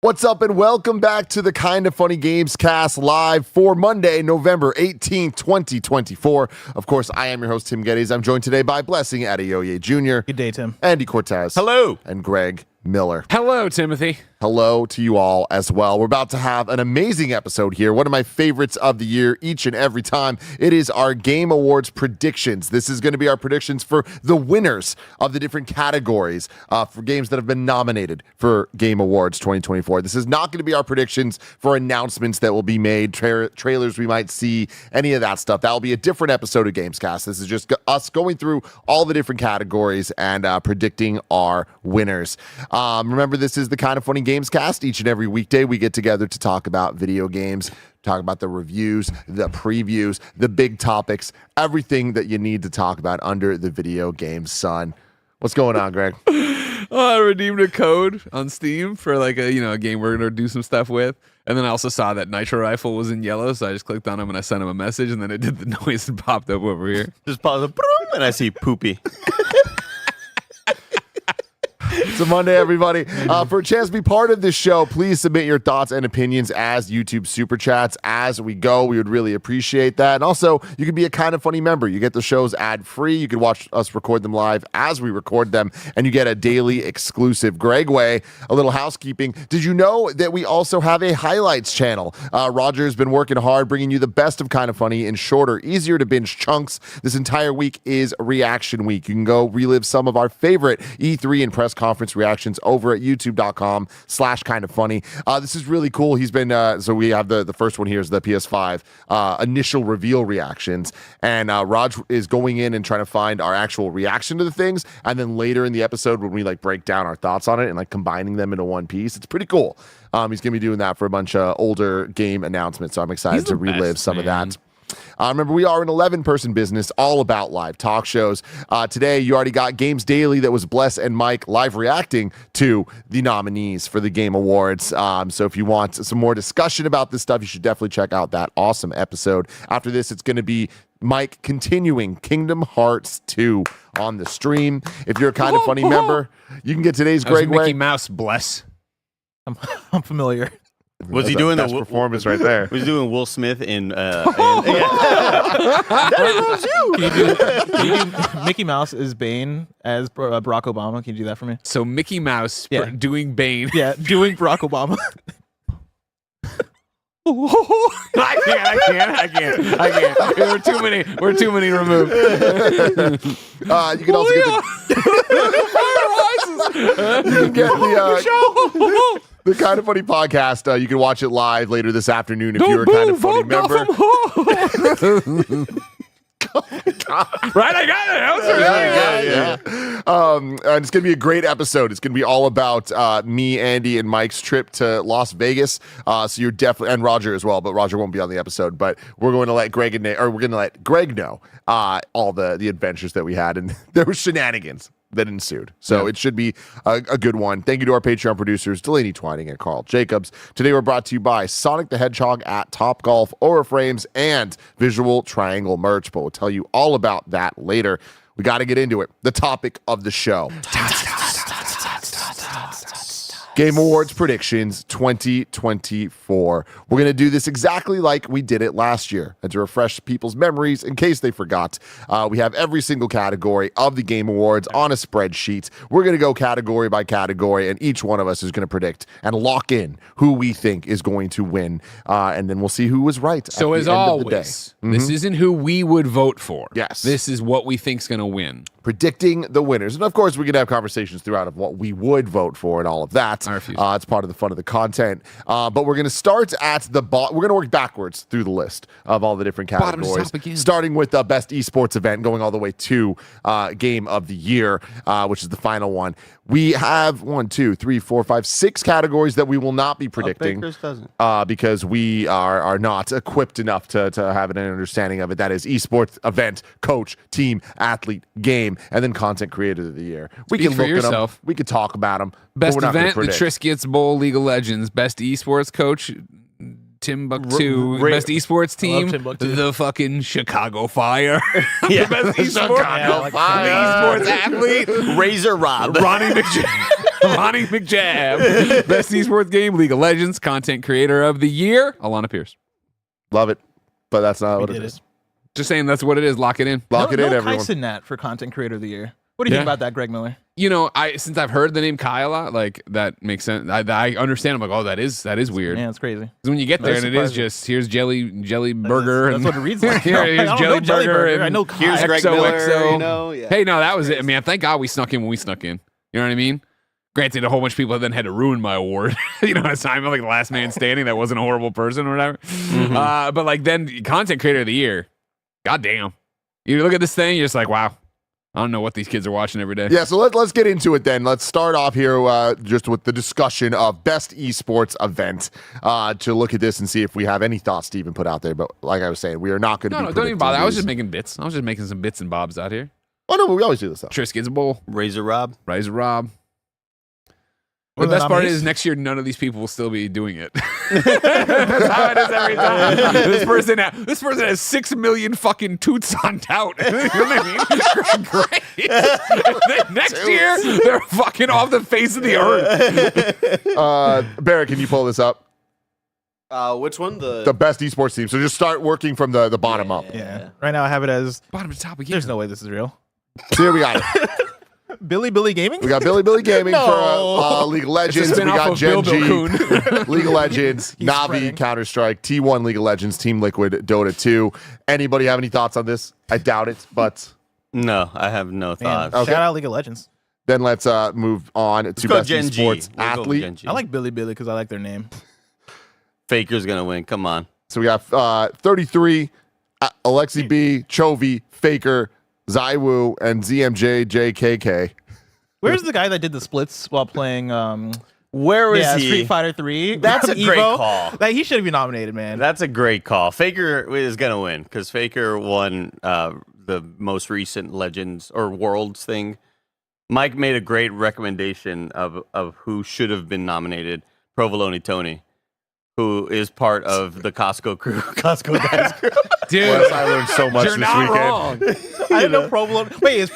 What's up and welcome back to the Kinda Funny Gamescast live for Monday, November 18th, 2024. Of course, I am your host, Tim Geddes. I'm joined today by Blessing Adeoye Jr. Good day, Tim. Andy Cortez. Hello. And Greg Miller. Hello, Timothy. Hello to you all as well. We're about to have an amazing episode here. One of my favorites of the year each and every time. It is our Game Awards predictions. This is going to be our predictions for the winners of the different categories for games that have been nominated for Game Awards 2024. This is not going to be our predictions for announcements that will be made, trailers we might see, any of that stuff. That will be a different episode of Gamescast. This is just us going through all the different categories and predicting our winners. Remember, this is the Kinda Funny Gamescast. Each and every weekday, we get together to talk about video games, talk about the reviews, the previews, the big topics, everything that you need to talk about under the video game sun. What's going on, Greg? I redeemed a code on Steam for like a game we're gonna do some stuff with, and then I also saw that Nitro Rifle was in yellow, so I just clicked on him and I sent him a message, and then it did the noise and popped up over here. Just pause it, and I see poopy. It's a Monday, everybody. For a chance to be part of this show, please submit your thoughts and opinions as YouTube Super Chats as we go. We would really appreciate that. And also, you can be a Kinda Funny member. You get the shows ad-free. You can watch us record them live as we record them, and you get a daily exclusive Greg Way, a little housekeeping. Did you know that we also have a highlights channel? Roger has been working hard, bringing you the best of Kinda Funny in shorter, easier to binge chunks. This entire week is Reaction Week. You can go relive some of our favorite E3 and press conference reactions over at youtube.com/kindafunny. This is really cool. He's been so we have the first one here is the PS5 initial reveal reactions, and Raj is going in and trying to find our actual reaction to the things, and then later in the episode when we like break down our thoughts on it and like combining them into one piece, it's pretty cool. He's gonna be doing that for a bunch of older game announcements, so I'm excited to relive some of that. Remember, we are an 11-person business all about live talk shows. Today, you already got Games Daily that was Bless and Mike live reacting to the nominees for the Game Awards. So if you want some more discussion about this stuff, you should definitely check out that awesome episode. After this, it's going to be Mike continuing Kingdom Hearts 2 on the stream. If you're a Kinda Funny member, you can get today's Greg Way. Mickey Mouse, Bless. I'm familiar. Was he doing the performance right there? Was he doing Will Smith in? Daddy loves you. Can you do Mickey Mouse is Bane as Barack Obama? Can you do that for me? So Mickey Mouse doing Bane. Yeah, doing Barack Obama. I can't. We're too many removed. You can also get the Kinda Funny podcast. You can watch it live later this afternoon if you're a Kinda Funny member. Right, I got it. And it's going to be a great episode. It's going to be all about me, Andy, and Mike's trip to Las Vegas. So you're definitely, and Roger as well, but Roger won't be on the episode. But we're going to let Greg know all the adventures that we had, and there were shenanigans that ensued. So it should be a good one. Thank you to our Patreon producers, Delaney Twining and Carl Jacobs. Today we're brought to you by Sonic the Hedgehog at Topgolf, Aura Frames, and Visual Triangle merch, but we'll tell you all about that later. We got to get into it. The topic of the show. Game Awards predictions 2024. We're going to do this exactly like we did it last year. And to refresh people's memories in case they forgot, we have every single category of the Game Awards on a spreadsheet. We're going to go category by category, and each one of us is going to predict and lock in who we think is going to win. And then we'll see who was right. So as always, this isn't who we would vote for. Yes. This is what we think's going to win. Predicting the winners. And of course, we can have conversations throughout of what we would vote for and all of that. I refuse. It's part of the fun of the content. But we're going to start at the bottom. We're going to work backwards through the list of all the different categories. Starting with the best esports event, going all the way to Game of the Year, which is the final one. We have 6 categories that we will not be predicting because we are not equipped enough to have an understanding of it. That is esports event, coach, team, athlete, game, and then content creator of the year. We can look at them. We can talk about them. Best event, the Triscuits Bowl, League of Legends. Best esports coach, Timbuktu. Best esports team, the fucking Chicago Fire. Yeah. The best esports, Chicago Fire. The esports athlete, Razor Rob. Ronnie McJones. Ronnie McJab, Best Esports Game, League of Legends, Content Creator of the Year, Alana Pierce. Love it, but that's not what it did is. Just saying that's what it is. Lock it in. Lock it in, no everyone. Kyson Nat for Content Creator of the Year. What do you think about that, Greg Miller? You know, since I've heard the name Kai a lot, like that makes sense. I understand. I'm like, oh, that is weird. Yeah, it's crazy. 'Cause when you get there Very and it is surprising. just here's jelly burger. That's and what it reads like. Here, I here's don't jelly know Jelly burger. Burger. And I know Kai. Here's Greg Miller, you know? Yeah. Hey, no, that was it. I mean, thank God we snuck in when we snuck in. You know what I mean? Granted, a whole bunch of people then had to ruin my award. You know, I'm like the last man standing that wasn't a horrible person or whatever. But like then Content Creator of the Year, goddamn. You look at this thing, you're just like, wow. I don't know what these kids are watching every day. Yeah, so let's get into it then. Let's start off here just with the discussion of best esports event to look at this and see if we have any thoughts to even put out there. But like I was saying, we are not going to No, be don't even bother. I was predicting just making bits. I was just making some bits and bobs out here. Oh, no, but we always do this stuff. Triscuits Bowl, Razor Rob. Razor Rob. What The are the best part nominees? is next year, none of these people will still be doing it. That's how it is every time. This person has 6 million fucking toots on tout. You know what I mean? Great. And then next year, they're fucking off the face of the earth. Barrett, can you pull this up? Which one? The best esports team. So just start working from the bottom up. Yeah. Right now I have it as Bottom to top again. there's no way this is real. So here we got it. Billy Gaming? We got Billy Gaming No. for League of Legends. We spin-off got of Bill Gen G, Coon. League of Legends, He's Navi, spreading. Counter-Strike, T1 League of Legends, Team Liquid, Dota 2. Anybody have any thoughts on this? I doubt it, but No, I have no Man, thoughts. Okay. Shout out League of Legends. then let's move on to Let's go best Gen G. esports We'll go athlete. Gen G. I like Billy because I like their name. Faker's gonna win. Come on. So we got 33, Alexi B, Chovy, Faker, Zaiwu, and ZMJ JKK. Where's the guy that did the splits while playing Where is he? Street Fighter 3? That's a great Evo? call. Like, he should be nominated, man. That's a great call. Faker is gonna win because Faker won the most recent Legends or Worlds thing. Mike made a great recommendation of who should have been nominated. Provolone Tony, who is part of the Costco crew. Costco guys crew. Dude, Wes, I learned so much you're this not weekend. wrong. I didn't know Provolone. Wait,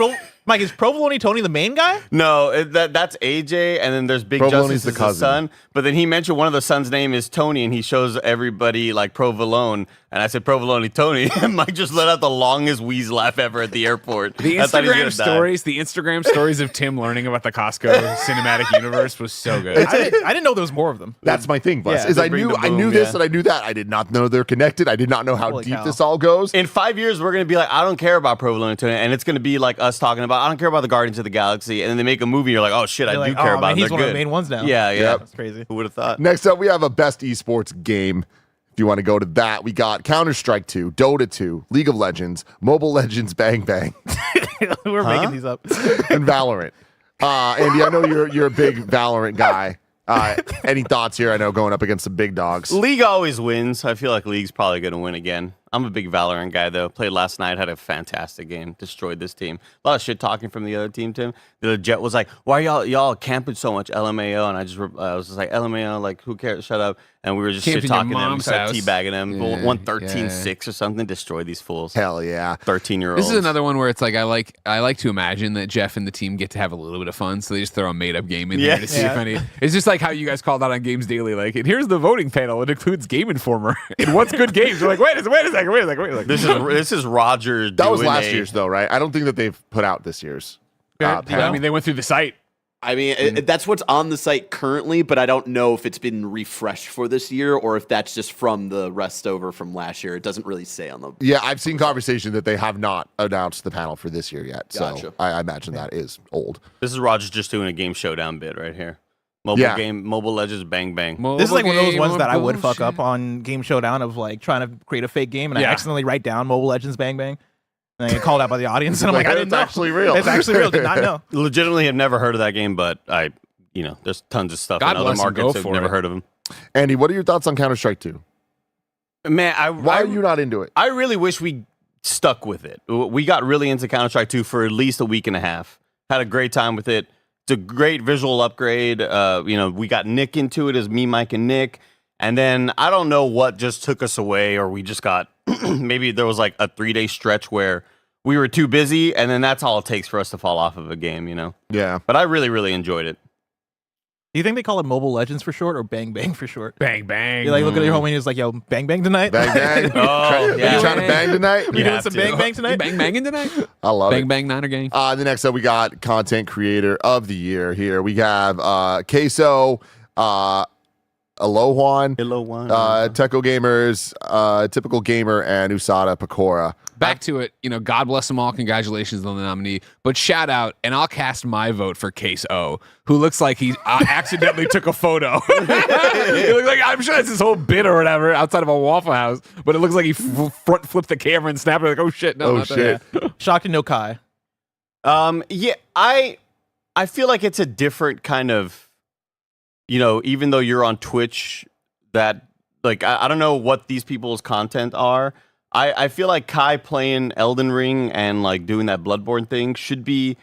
Mike, is Provolone Tony the main guy? No, that's AJ, and then there's Big Provolone's Justice's the cousin. son. But then he mentioned one of the sons' name is Tony, and he shows everybody like Provolone. And I said Provolone Tony, and Mike just let out the longest wheeze laugh ever at the airport. The I thought he was Instagram gonna die. stories, the Instagram stories of Tim learning about the Costco cinematic universe was so good. I didn't know there was more of them. That's my thing, Bus. Yeah, is they I bring knew the boom, I knew this yeah. and I knew that. I did not know they're connected. I did not know how Holy deep cow. this all goes. In 5 years, we're gonna be like, I don't care about Provolone Tony, and it's gonna be like us talking about, I don't care about the Guardians of the Galaxy, and then they make a movie, you're like, oh shit, I You're do like, care oh, about man, them. he's They're one of the good. main ones now. Yeah, yeah. Yep. That's crazy. Who would have thought? Next up, we have a best esports game. If you want to go to that, we got Counter-Strike 2, Dota 2, League of Legends, Mobile Legends Bang Bang, We're making these up. and Valorant. Andy, I know you're a big Valorant guy. Any thoughts here? I know going up against the big dogs. League always wins. I feel like League's probably going to win again. I'm a big Valorant guy, though. Played last night, had a fantastic game. Destroyed this team. A lot of shit talking from the other team, Tim. The Jet was like, why are y'all camping so much LMAO? And I was just like, LMAO, like, who cares? Shut up. And we were just Camped shit in your talking them. We mom's started house. teabagging them. Yeah, Won 13-6 or something. Destroyed these fools. Hell yeah. 13-year-olds. This is another one where it's like I like to imagine that Jeff and the team get to have a little bit of fun, so they just throw a made up game in there to see if any. It's just like how you guys called out on Games Daily, like, and here's the voting panel. It includes Game Informer and what's good games. You're like, wait a second. This is Roger. That was doing last a- year's, though, right? I don't think that they've put out this year's. I panel. mean, they went through the site. I mean, that's what's on the site currently, but I don't know if it's been refreshed for this year or if that's just from the rest over from last year. It doesn't really say on the. Yeah, I've seen conversation that they have not announced the panel for this year yet. So Gotcha. I imagine that is old. This is Roger just doing a game showdown bit right here. Mobile Legends Bang Bang. This is like one of those Mobile ones game that I would bullshit. fuck up on Game Showdown of like trying to create a fake game and I Yeah. accidentally write down Mobile Legends Bang Bang. And I get called out by the audience and I'm like, I It's didn't know. actually real. It's actually real. Did not know. Legitimately have never heard of that game, but there's tons of stuff God in other bless 'em, go markets I've for never it. heard of them. Andy, what are your thoughts on Counter-Strike 2? Man, Why are you not into it? I really wish we stuck with it. We got really into Counter-Strike 2 for at least a week and a half. Had a great time with it. It's a great visual upgrade. We got Nick into it as me, Mike, and Nick. And then I don't know what just took us away, or we just got maybe there was like a 3-day stretch where we were too busy, and then that's all it takes for us to fall off of a game, Yeah. But I really, really enjoyed it. Do you think they call it Mobile Legends for short or Bang Bang for short? Bang bang. You like look at your homie and he's like, "Yo, bang bang tonight." Bang bang. Oh, yeah. You trying to bang tonight? You doing have some to. bang bang You tonight? bang banging tonight? I love Bang it. bang Niner gang. The next up, we got content creator of the year here. We have Queso, Alohan, Hello, one. Techo Gamers, Typical Gamer, and Usada Pecora. Back to it, God bless them all. Congratulations on the nominee. But shout out, and I'll cast my vote for Case O, who looks like he accidentally took a photo. He looks like, I'm sure it's his whole bit or whatever outside of a Waffle House, but it looks like he front flipped the camera and snapped it like, oh shit, no. Oh not shit. that. Shocked and no Kai. Yeah, I feel like it's a different kind of, even though you're on Twitch, that like I don't know what these people's content are. I feel like Kai playing Elden Ring and like doing that Bloodborne thing should be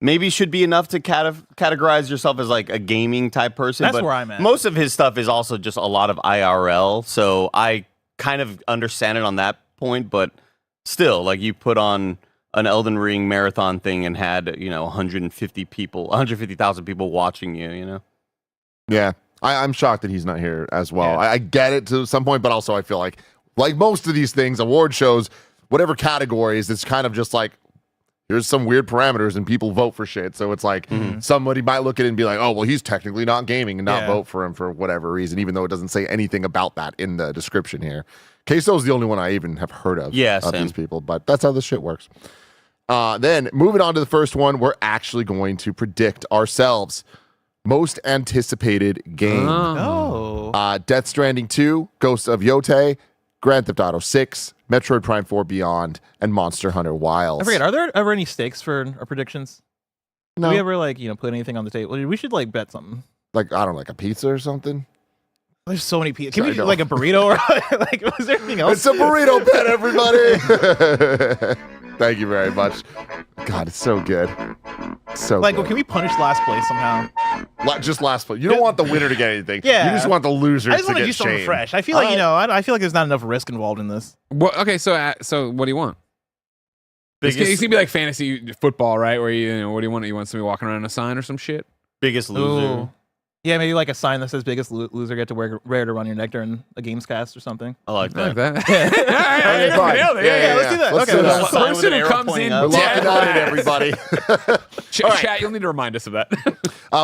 enough to categorize yourself as like a gaming type person. That's but where I'm at. Most of his stuff is also just a lot of IRL, so I kind of understand it on that point. But still, like you put on an Elden Ring marathon thing and had 150,000 people watching you. Yeah. I'm shocked that he's not here as well. Yeah. I get it to some point, but also I feel like most of these things, award shows, whatever categories, it's kind of just like, here's some weird parameters and people vote for shit. So it's like somebody might look at it and be like, oh, well, he's technically not gaming and not vote for him for whatever reason, even though it doesn't say anything about that in the description here. Queso's the only one I even have heard of these people, but that's how this shit works. Then moving on to the first one, we're actually going to predict ourselves. Most anticipated game. Oh. Death Stranding 2, Ghost of Yotei, Grand Theft Auto 6, Metroid Prime 4 Beyond, and Monster Hunter Wilds. I forget. Are there ever any stakes for our predictions? No. Do we ever put anything on the table? We should bet something. Like, I don't know, like a pizza or something? There's so many people. Can I we do know. like a burrito or was there anything else? It's a burrito bet, everybody! Thank you very much. God, it's so good. So Like, good. can we punish last place somehow? Just last place. You don't want the winner to get anything. Yeah. You just want the losers I just to want to get do something shamed. fresh. I feel like I feel like there's not enough risk involved in this. Well, okay, so what do you want? It's gonna be like fantasy football, right? Where what do you want? You want somebody walking around in a sign or some shit? Biggest loser. Ooh. Yeah, maybe like a sign that says "Biggest Loser get to wear to run your neck during a Gamescast" or something. I like I like that. that. Okay, fine. Nailed it. Yeah, let's do that. Let's Okay, do let's that. Sign with Person an who arrow comes pointing in We're up. locking on it, everybody. Chat, you'll need to remind us of that.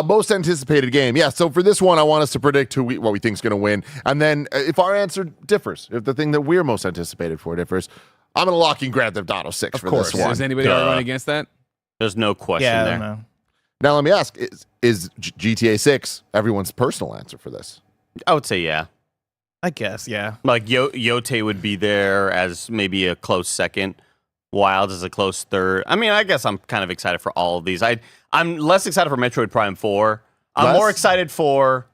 Most anticipated game. Yeah, so for this one, I want us to predict what we think is going to win. And then if our answer differs, if the thing that we're most anticipated for differs, I'm going to lock in Grand Theft Auto 6 for this one. Is anybody already running against that? There's no question Yeah, I there. don't know. Now, let me ask, is GTA 6 everyone's personal answer for this? I would say yeah. I guess, yeah. Like Yotei would be there as maybe a close second. Wilds is a close third. I mean, I guess I'm kind of excited for all of these. I'm less excited for Metroid Prime 4. I'm more excited for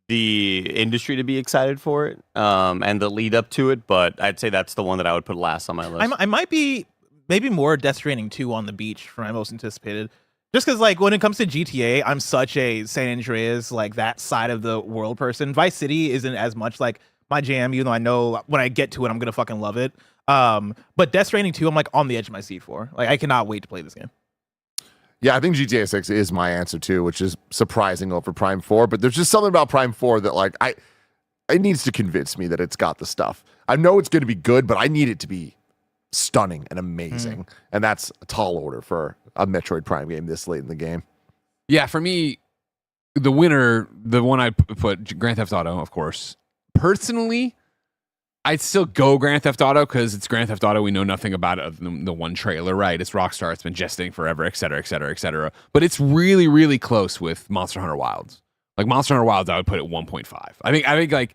the industry to be excited for it and the lead up to it, but I'd say that's the one that I would put last on my list. I might be maybe more Death Stranding 2 on the beach for my most anticipated. Just because, like, when it comes to GTA, I'm such a San Andreas, like, that side of the world person. Vice City isn't as much, like, my jam, even though I know when I get to it, I'm going to fucking love it. But Death Stranding 2, I'm, like, on the edge of my seat for. Like, I cannot wait to play this game. Yeah, I think GTA 6 is my answer, too, which is surprising over Prime 4. But there's just something about Prime 4 that, like, it needs to convince me that it's got the stuff. I know it's going to be good, but I need it to be stunning and amazing. And that's a tall order for a Metroid Prime game this late in the game. Yeah, for me, the winner, the one I put, Grand Theft Auto, of course. Personally, I'd still go Grand Theft Auto because it's Grand Theft Auto. We know nothing about it other than the one trailer, right? It's Rockstar. It's been gestating forever, et cetera, et cetera, et cetera. But it's really, really close with Monster Hunter Wilds. Like, Monster Hunter Wilds, I would put it 1.5. I think, like,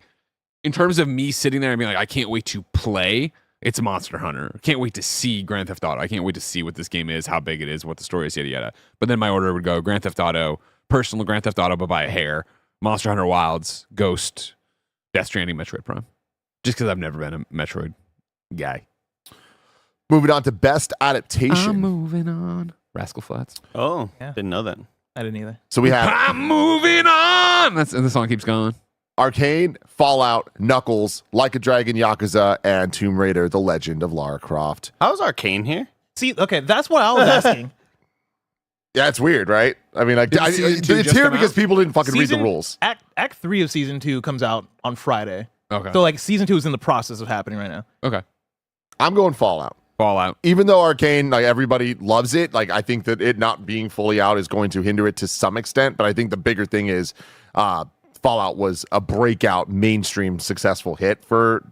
in terms of me sitting there and being like, I can't wait to play, it's Monster Hunter. I can't wait to see Grand Theft Auto. I can't wait to see what this game is, how big it is, what the story is, yada, yada. But then my order would go Grand Theft Auto, personal Grand Theft Auto, but by a hair, Monster Hunter Wilds, Ghost, Death Stranding, Metroid Prime. Just because I've never been a Metroid guy. Moving on to Best Adaptation. I'm moving on. Rascal Flatts. Oh, Yeah. didn't know that. I didn't either. So we have I'm moving on. And the song keeps going. Arcane, Fallout, Knuckles, Like a Dragon, Yakuza, and Tomb Raider, The Legend of Lara Croft. How's Arcane here? See, okay, that's what I was asking. Yeah, it's weird, right? I mean, like, Season 2 it's just here come because out? people didn't fucking read the rules. Act 3 of season 2 comes out on Friday. Okay. So like season 2 is in the process of happening right now. Okay. I'm going Fallout. Fallout. Even though Arcane, like everybody loves it, like I think that it not being fully out is going to hinder it to some extent. But I think the bigger thing is Fallout was a breakout, mainstream, successful hit for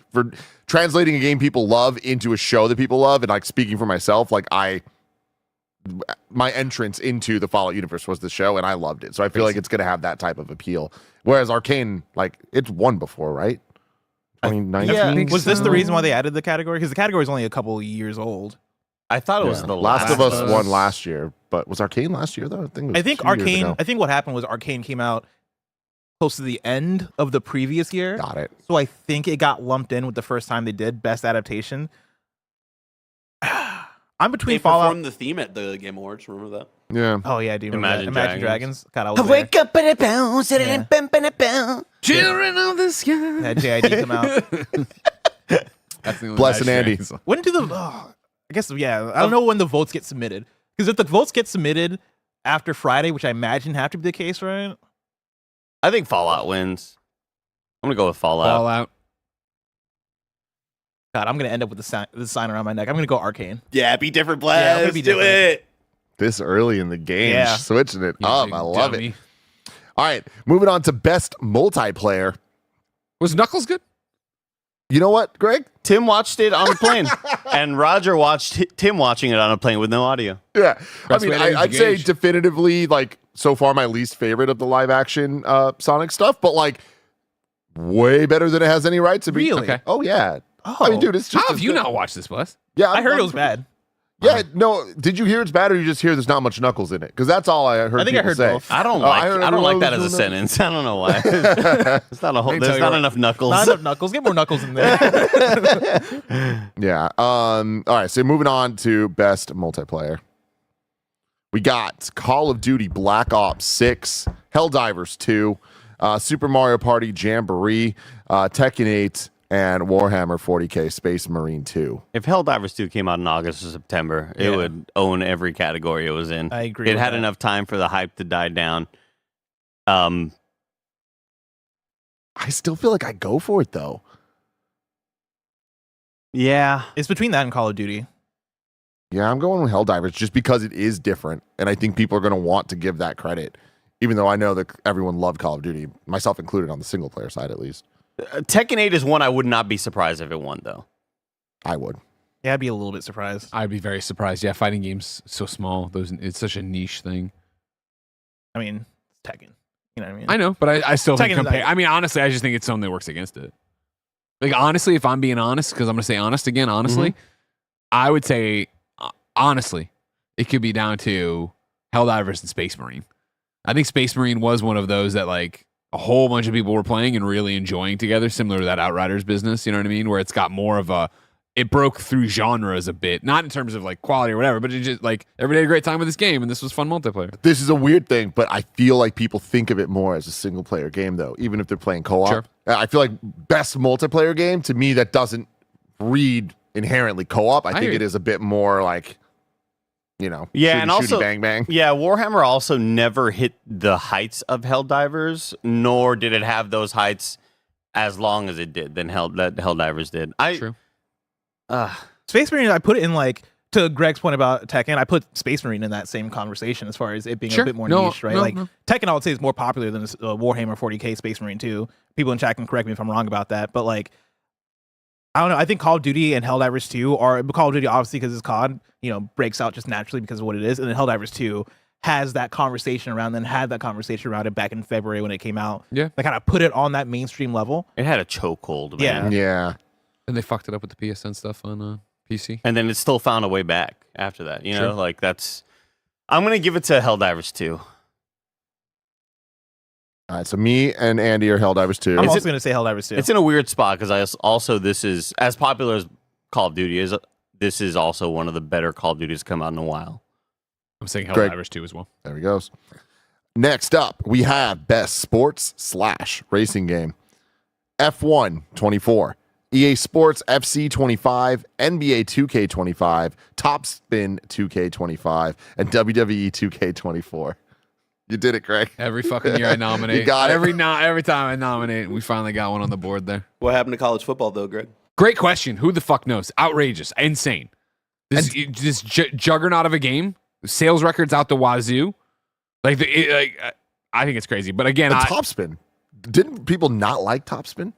translating a game people love into a show that people love. And like speaking for myself, like my entrance into the Fallout universe was the show, and I loved it. So I feel like it's going to have that type of appeal. Whereas Arcane, like it's won before, right? 2019. think Was this the so. reason why they added the category? Because the category is only a couple years old. I thought it was Yeah. the Last of last Us won last year, but was Arcane last year though? I think Arcane. I think what happened was Arcane came out close to the end of the previous year. Got it. So I think it got lumped in with the first time they did Best Adaptation. I'm between They Fallout. performed the theme at the Game Awards. Remember that? Yeah. Oh yeah, I do remember Imagine that. Imagine Dragons. Dragons. God, I was there. up and a bounce, Yeah. Children of the sky. Had JID come out. That's the only Bless and Imagine Andy. Dragons song. When do the? I guess yeah. I don't know when the votes get submitted. Because if the votes get submitted after Friday, which I imagine have to be the case, right? I think Fallout wins. I'm gonna go with Fallout. Fallout. God, I'm gonna end up with the sign around my neck. I'm gonna go Arcane. Yeah, be different, Yeah, I'm Blast. gonna be Do different. it. This early in the game, Yeah. switching it You up. big I love dummy. it. All right, moving on to best multiplayer. Was Knuckles good? You know what, Greg? Tim watched it on a plane, and Roger watched Tim watching it on a plane with no audio. Yeah. Best I mean, way to I'd say engage. definitively, like, so far my least favorite of the live action Sonic stuff, but like way better than it has any right to be. Really? Okay. Oh, yeah. Oh, I mean, dude, it's just. How have as you good. not watched this, Bless? Yeah, I heard it was bad. Yeah, no. Did you hear it's bad, or you just hear there's not much Knuckles in it? Because that's all I heard. I think I people heard say. both. I don't Oh, like. I heard I don't like everyone that as a was doing sentence. I don't know why. It's not a whole. Let me There's tell not you enough knuckles. Not enough Knuckles. Get more Knuckles in there. Yeah. All right. So moving on to best multiplayer, we got Call of Duty Black Ops 6, Helldivers 2, Super Mario Party Jamboree, Tekken 8, and Warhammer 40K Space Marine 2. If Helldivers 2 came out in August or September, it Yeah. would own every category it was in. I agree It with had that. enough time for the hype to die down. I still feel like I go for it though. Yeah. It's between that and Call of Duty. Yeah, I'm going with Helldivers just because it is different, and I think people are going to want to give that credit, even though I know that everyone loved Call of Duty, myself included, on the single player side at least. Tekken 8 is one I would not be surprised if it won, though. I would. Yeah, I'd be a little bit surprised. I'd be very surprised. Yeah, fighting games so small. It's such a niche thing. I mean, it's Tekken. You know what I mean? I know, but I still think Tekken's compare. like- I mean, honestly, I just think it's something that works against it. Like honestly, if I'm being honest, because I'm gonna say honest again, honestly, I would say honestly, it could be down to Helldivers and Space Marine. I think Space Marine was one of those that like a whole bunch of people were playing and really enjoying together, similar to that Outriders business. You know what I mean? Where it's got more of a, it broke through genres a bit, not in terms of like quality or whatever, but it just like everybody had a great time with this game, and this was fun multiplayer. This is a weird thing, but I feel like people think of it more as a single player game, though, even if they're playing co-op. Sure. I feel like best multiplayer game, to me, that doesn't read inherently co-op. I think hear it you. is a bit more like, you know, Yeah, shooty, and also- shooty, bang, bang. Yeah, Warhammer also never hit the heights of Helldivers, nor did it have those heights as long as it did that Helldivers did. True. Space Marine, I put it in like, to Greg's point about Tekken, I put Space Marine in that same conversation as far as it being Sure. a bit more No, niche, right? no, like no. Tekken, I would say, is more popular than Warhammer 40K Space Marine 2. People in chat can correct me if I'm wrong about that, but like, I don't know. I think Call of Duty and Helldivers 2 are Call of Duty, obviously, because it's COD, you know, breaks out just naturally because of what it is, and then Helldivers 2 has that conversation around, then had that conversation around it back in February when it came out. Yeah. They kind of put it on that mainstream level. It had a chokehold, Yeah. man. Yeah. And they fucked it up with the PSN stuff on PC. And then it still found a way back after that. You know, Sure. like that's. I'm gonna give it to Helldivers 2. All right, so me and Andy are Helldivers 2. I'm Is also it- going to say Helldivers 2. It's in a weird spot because also this is as popular as Call of Duty is. This is also one of the better Call of Duties to come out in a while. I'm saying Greg. Helldivers 2 as well. There he goes. Next up, we have best sports / racing game. F1 24, EA Sports FC 25, NBA 2K25, Top Spin 2K25, and WWE 2K24. You did it, Greg. Every fucking year I nominate. You got it. Every time I nominate, we finally got one on the board there. What happened to college football, though, Greg? Great question. Who the fuck knows? Outrageous. Insane. This juggernaut of a game. Sales records out the wazoo. I think it's crazy. But again, Top Spin. Didn't people not like Top Spin?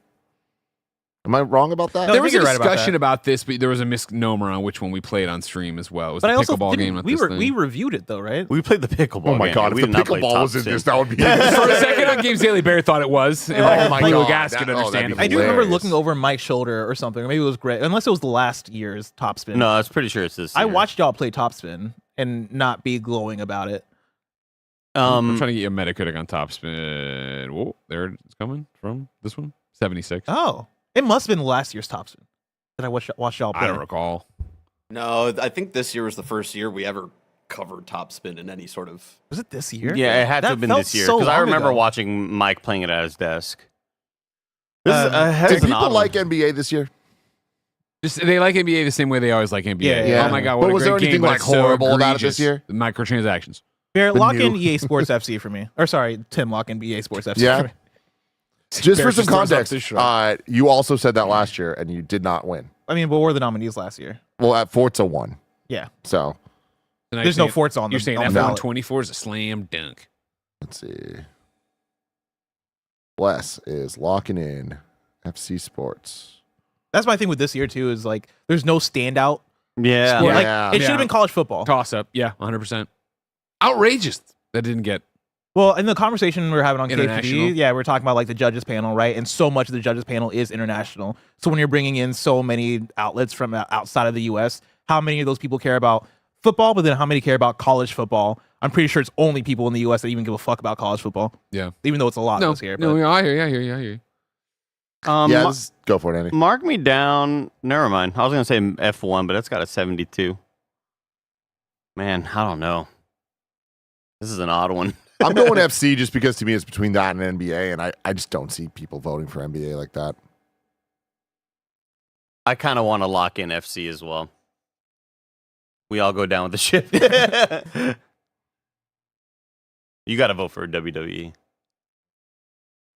Am I wrong about that? No, there I was think a you're right about discussion that. about this, but there was a misnomer on which one we played on stream as well. It was But the I also pickleball game, not we this thing. we reviewed it though, right? We played the pickleball. Oh my game. god! We If the did not play pickleball Top was in Spin. this, that would be. For a second on Games Daily, Bear thought it was. And Oh my Blue God. Gas could That'd be understand. I do remember hilarious. looking over Mike's shoulder or something, or maybe it was Greg, unless it was the last year's Top Spin. No, I was pretty sure it's this. I year. watched y'all play Top Spin and not be glowing about it. I'm trying to get you a Metacritic on Top Spin. Whoa, there it's coming from this one. 76. Oh, it must have been last year's Top Spin that I watched y'all play. I don't recall. No, I think this year was the first year we ever covered Top Spin in any sort of. Was it this year? Yeah, it had to That have been felt this year so because I long remember ago. watching Mike playing it at his desk. Did people like NBA this year? Just they like NBA the same way they always like NBA. Yeah. Oh my god, But what a was great there anything game, but like it's so horrible about it egregious. this year? The microtransactions. Barrett, The lock new- in EA Sports FC for me. Or sorry, Tim, lock in EA Sports FC Yeah. for me. Just for Bears some just throws up context, this show. you also said that last year, and you did not win. I mean, what were the nominees last year? Well, at Forza won. Yeah. So And There's no Forza on You're the saying on the ballot. F124 is a slam dunk. let's see. Wes is locking in FC Sports. That's my thing with this year too. Is like there's no standout. Yeah. sport. Yeah. Like it should have Yeah. been college football. Toss up. Yeah, 100%. Outrageous. That didn't get. Well, in the conversation we were having on International. KFD, yeah, we're talking about like the judges panel, right? And so much of the judges panel is international. So when you're bringing in so many outlets from outside of the U.S., how many of those people care about football? But then how many care about college football? I'm pretty sure it's only people in the U.S. that even give a fuck about college football, Yeah. even though it's a lot No, this year. no, But I hear you. Yeah, go for it, Andy. Mark me down. Never mind. I was gonna say F1, but it's got a 72. Man, I don't know. This is an odd one. I'm going FC just because to me it's between that and NBA, and I just don't see people voting for NBA like that. I kind of want to lock in FC as well. We all go down with the ship. You got to vote for WWE.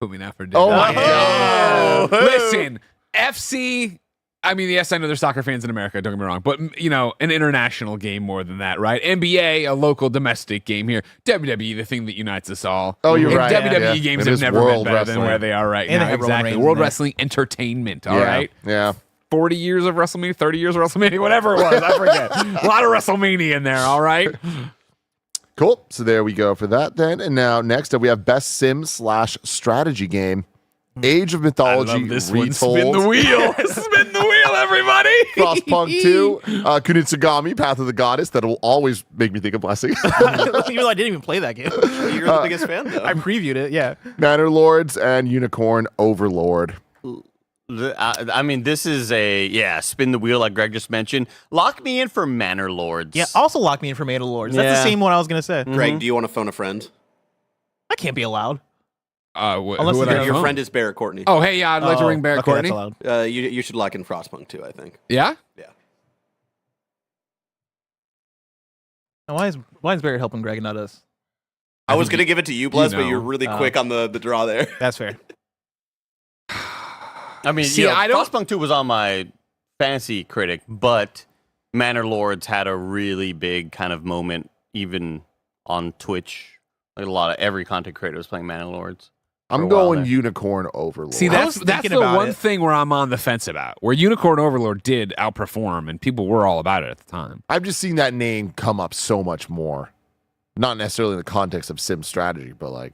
Put me down for Oh my God. God. Listen, FC. I mean, yes, I know there's soccer fans in America. Don't get me wrong, but an international game more than that, right? NBA, a local domestic game here. WWE, the thing that unites us all. Oh, you're And right. WWE Yeah. games It have is never been world better than wrestling. where they are right And they now. have Roman Exactly, Reigns world in there. wrestling entertainment. All right, Yeah. 40 years of WrestleMania, 30 years of WrestleMania, whatever it was, I forget. A lot of WrestleMania in there. All right. Cool. So there we go for that then. And now next up we have Best Sim/Strategy Game. Age of Mythology I love this one. Retold. Spin the wheel. Spin the wheel, everybody. Frostpunk 2, Kunitsugami, Path of the Goddess. That will always make me think of Blessing. even though I didn't even play that game, You're the biggest fan, though. I previewed it. Yeah. Manor Lords and Unicorn Overlord. I mean, this is spin the wheel like Greg just mentioned. Lock me in for Manor Lords. Yeah. Also lock me in for Manor Lords. That's Yeah. the same one I was gonna say. Greg, do you want to phone a friend? That can't be allowed. Unless Unless who would you're- I Your phone? friend is Barrett Courtney. Oh, hey, yeah, I'd like to ring Barrett okay, Courtney. that's allowed. You should lock in Frostpunk too, I think. Yeah? Yeah. Now, why is Barrett helping Greg and not us? I was gonna give it to you, Bless, but know. you're really quick on the draw there. That's fair. I mean, See, I don't- Frostpunk 2 was on my fantasy critic, but Manor Lords had a really big kind of moment, even on Twitch. Like every content creator was playing Manor Lords. for I'm a while going there. Unicorn Overlord. See, I that's was that's thinking the about one it. thing where I'm on the fence about. Where Unicorn Overlord did outperform, and people were all about it at the time. I've just seen that name come up so much more. Not necessarily in the context of sim strategy, but like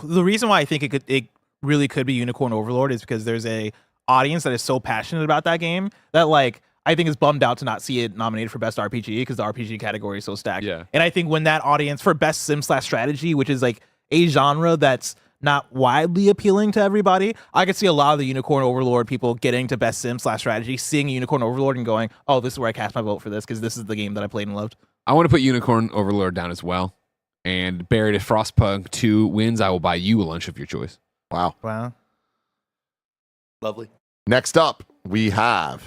The reason why I think it really could be Unicorn Overlord is because there's a audience that is so passionate about that game that like I think is bummed out to not see it nominated for best RPG because the RPG category is so stacked. Yeah. And I think when that audience for best sim/strategy, which is like a genre that's not widely appealing to everybody, I could see a lot of the Unicorn Overlord people getting to best sim/strategy, seeing Unicorn Overlord and going, "Oh, this is where I cast my vote for this because this is the game that I played and loved." I want to put Unicorn Overlord down as well. And Barrett, if Frostpunk 2 wins, I will buy you a lunch of your choice. wow. Wow. Lovely. Next up, we have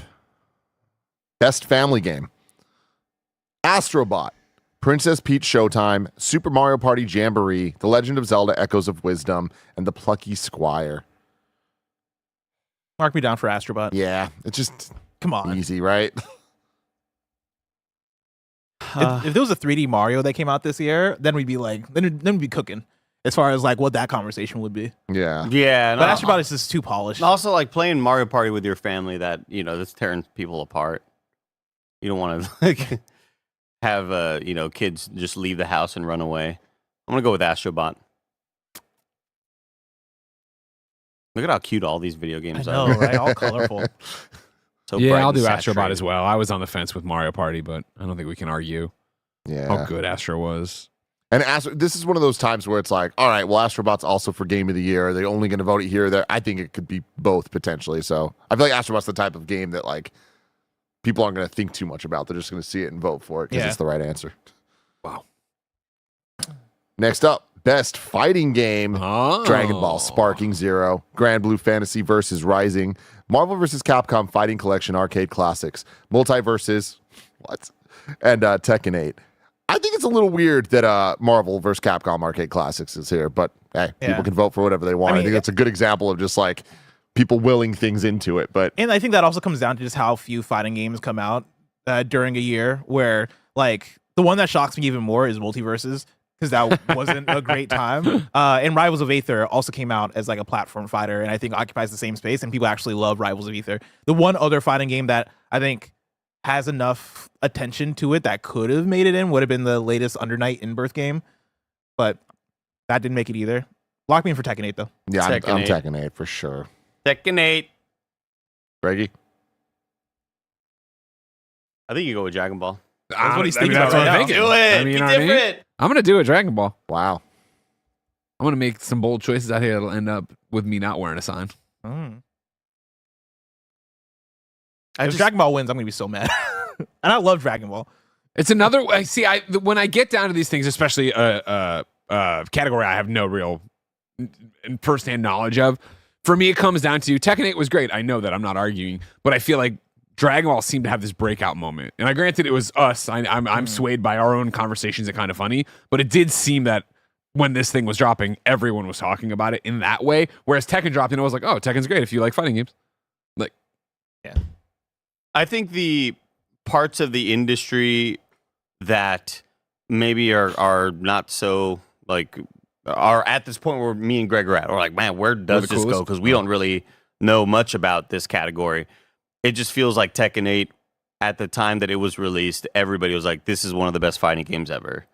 Best Family Game, Astrobot, Princess Peach Showtime, Super Mario Party Jamboree, The Legend of Zelda Echoes of Wisdom, and The Plucky Squire. Mark me down for Astrobot. Yeah, it's just Come on. easy, right? If there was a 3D Mario that came out this year, then we'd be like, then we'd be cooking as far as like what that conversation would be. Yeah. Yeah, But Astrobot is just too polished. also like playing Mario Party with your family. That that's tearing people apart. You don't want to like have kids just leave the house and run away. I'm gonna go with Astrobot. Look at how cute all these video I games know, are. right? All colorful. So Yeah, bright I'll and do Astrobot saturated. as well. I was on the fence with Mario Party, but I don't think we can argue Yeah. how good Astro was. And this is one of those times where it's like, all right, well, Astrobot's also for Game of the Year. Are they only going to vote it here or there? I think it could be both potentially. So I feel like Astrobot's the type of game that like people aren't going to think too much about. They're just going to see it and vote for it because Yeah. it's the right answer. Wow. Next up, Best Fighting Game. Oh. Dragon Ball Sparking Zero, Grand Blue Fantasy versus Rising, Marvel vs. Capcom Fighting Collection Arcade Classics, Multiverses, and Tekken 8. I think it's a little weird that Marvel vs. Capcom Arcade Classics is here, but hey, Yeah. people can vote for whatever they want. I, I mean, think that's a good example of just like people willing things into it. But And I think that also comes down to just how few fighting games come out during a year where like the one that shocks me even more is Multiverses because that wasn't a great time. And Rivals of Aether also came out as like a platform fighter and I think occupies the same space and people actually love Rivals of Aether. The one other fighting game that I think has enough attention to it that could have made it in would have been the latest Under Night In-Birth game, but that didn't make it either. Lock me in for Tekken 8 though. yeah, I'm Tekken 8. Tekken 8 for sure. Tekken 8. Reggie? I think you go with Dragon Ball. That's what he's thinking that's about what right I'm now. thinking. Do it. I mean, Be you know what I mean? different. I'm going to do it, Dragon Ball. Wow. I'm going to make some bold choices out here that'll end up with me not wearing a sign. If Dragon Ball wins, I'm gonna be so mad. And I love Dragon Ball. It's another way. See, when I get down to these things, especially a category I have no real firsthand knowledge of, for me, it comes down to Tekken 8 was great. I know that. I'm not arguing. But I feel like Dragon Ball seemed to have this breakout moment. And I granted it was us. I'm swayed by our own conversations at Kind of Funny. But it did seem that when this thing was dropping, everyone was talking about it in that way. Whereas Tekken dropped and I was like, oh, Tekken's great if you like fighting games. Like, Yeah. I think the parts of the industry that maybe are not so like are at this point where me and Greg are at. We're like, man, where does the this go? coolest? Because we don't really know much about this category. It just feels like Tekken 8 at the time that it was released, everybody was like, this is one of the best fighting games ever.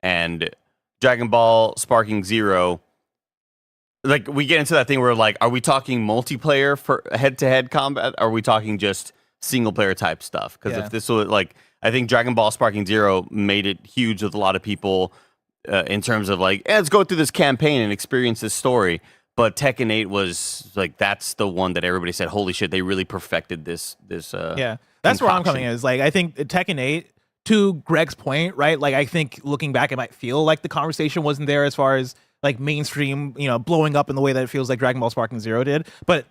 And Dragon Ball Sparking Zero, like we get into that thing where like, are we talking multiplayer for head-to-head combat? Are we talking just single player type stuff? Because Yeah. if this was like, I think Dragon Ball Sparking Zero made it huge with a lot of people in terms of like, let's go through this campaign and experience this story. But Tekken 8 was like, that's the one that everybody said, holy shit, they really perfected this. Yeah, that's where I'm concoction. coming in. Is like I think Tekken 8, to Greg's point, right? Like I think looking back, it might feel like the conversation wasn't there as far as like mainstream, blowing up in the way that it feels like Dragon Ball Sparking Zero did. But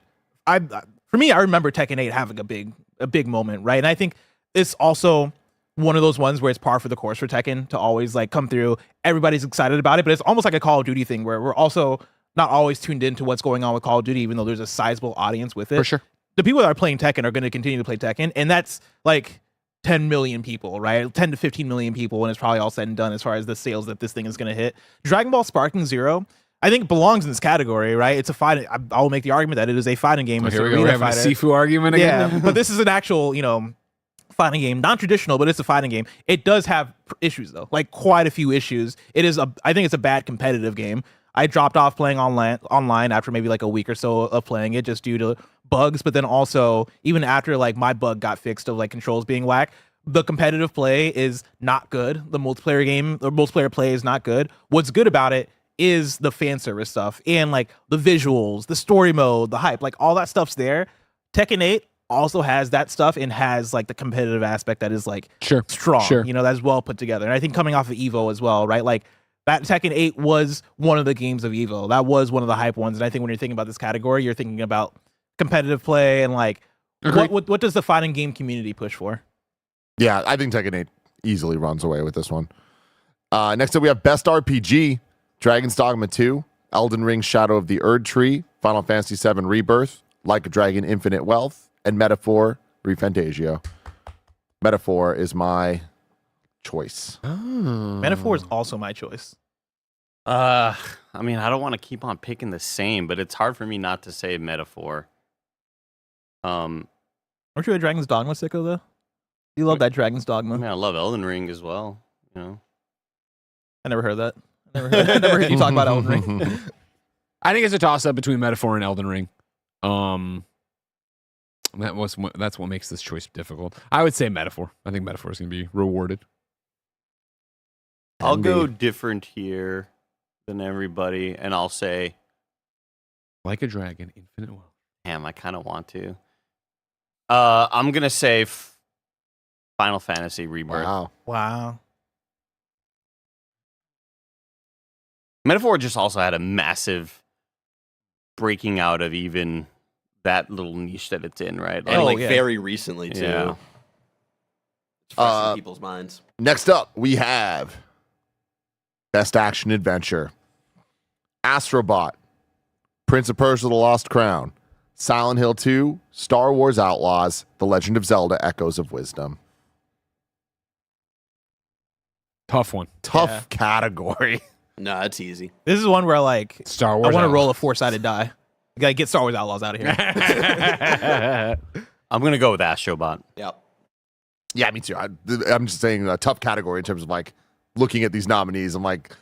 for me, I remember Tekken 8 having a big moment, right? And I think it's also one of those ones where it's par for the course for Tekken to always like come through. Everybody's excited about it, but it's almost like a Call of Duty thing where we're also not always tuned into what's going on with Call of Duty, even though there's a sizable audience with it. for sure. The people that are playing Tekken are going to continue to play Tekken, and that's like 10 million people, right? 10 to 15 million people when it's probably all said and done as far as the sales that this thing is going to hit. Dragon Ball Sparking Zero, I think belongs in this category, right? It's a fighting. I'll make the argument that it is a fighting game. Oh, It's here a we go. We're arena having a fighter. Sifu argument again. Yeah, but this is an actual, fighting game, non-traditional, but it's a fighting game. It does have issues though, like quite a few issues. I think it's a bad competitive game. I dropped off playing online after maybe like a week or so of playing it just due to bugs, but then also even after like my bug got fixed of like controls being whack, the competitive play is not good. The multiplayer play is not good. What's good about it is the fan service stuff and like the visuals, the story mode, the hype, like all that stuff's there. Tekken 8 also has that stuff and has like the competitive aspect that is like Sure. strong, Sure. that's well put together. And I think coming off of Evo as well, right? Like that Tekken 8 was one of the games of Evo. That was one of the hype ones. And I think when you're thinking about this category, you're thinking about competitive play and like What does the fighting game community push for? Yeah, I think Tekken 8 easily runs away with this one. Next up, we have Best RPG, Dragon's Dogma 2, Elden Ring Shadow of the Erd Tree, Final Fantasy VII Rebirth, Like a Dragon Infinite Wealth, and Metaphor Refantasio. Metaphor is my choice. Metaphor is also my choice. I mean, I don't want to keep on picking the same, but it's hard for me not to say Metaphor. Aren't you a Dragon's Dogma sicko, though? You love that Dragon's Dogma. I mean, I love Elden Ring as well. I never heard that. I never heard you talk about Elden Ring. I think it's a toss-up between Metaphor and Elden Ring. That's what makes this choice difficult. I would say Metaphor. I think Metaphor is going to be rewarded. I'll go different here than everybody, and I'll say, Like a Dragon, Infinite Wealth. damn, I kind of want to. I'm going to say Final Fantasy Rebirth. Wow. Metaphor just also had a massive breaking out of even that little niche that it's in, right? And very recently, too. Yeah. It's fresh in people's minds. Next up, we have Best Action Adventure, Astrobot, Prince of Persia: The Lost Crown, Silent Hill 2, Star Wars Outlaws, The Legend of Zelda: Echoes of Wisdom. Tough one. Tough category. No, that's easy. This is one where Star Wars I want to roll a Outlaws. 4-sided die. You gotta get Star Wars Outlaws out of here. I'm going to go with Astrobot. Yep. Yeah, me too. I'm just saying a tough category in terms of looking at these nominees. I'm like,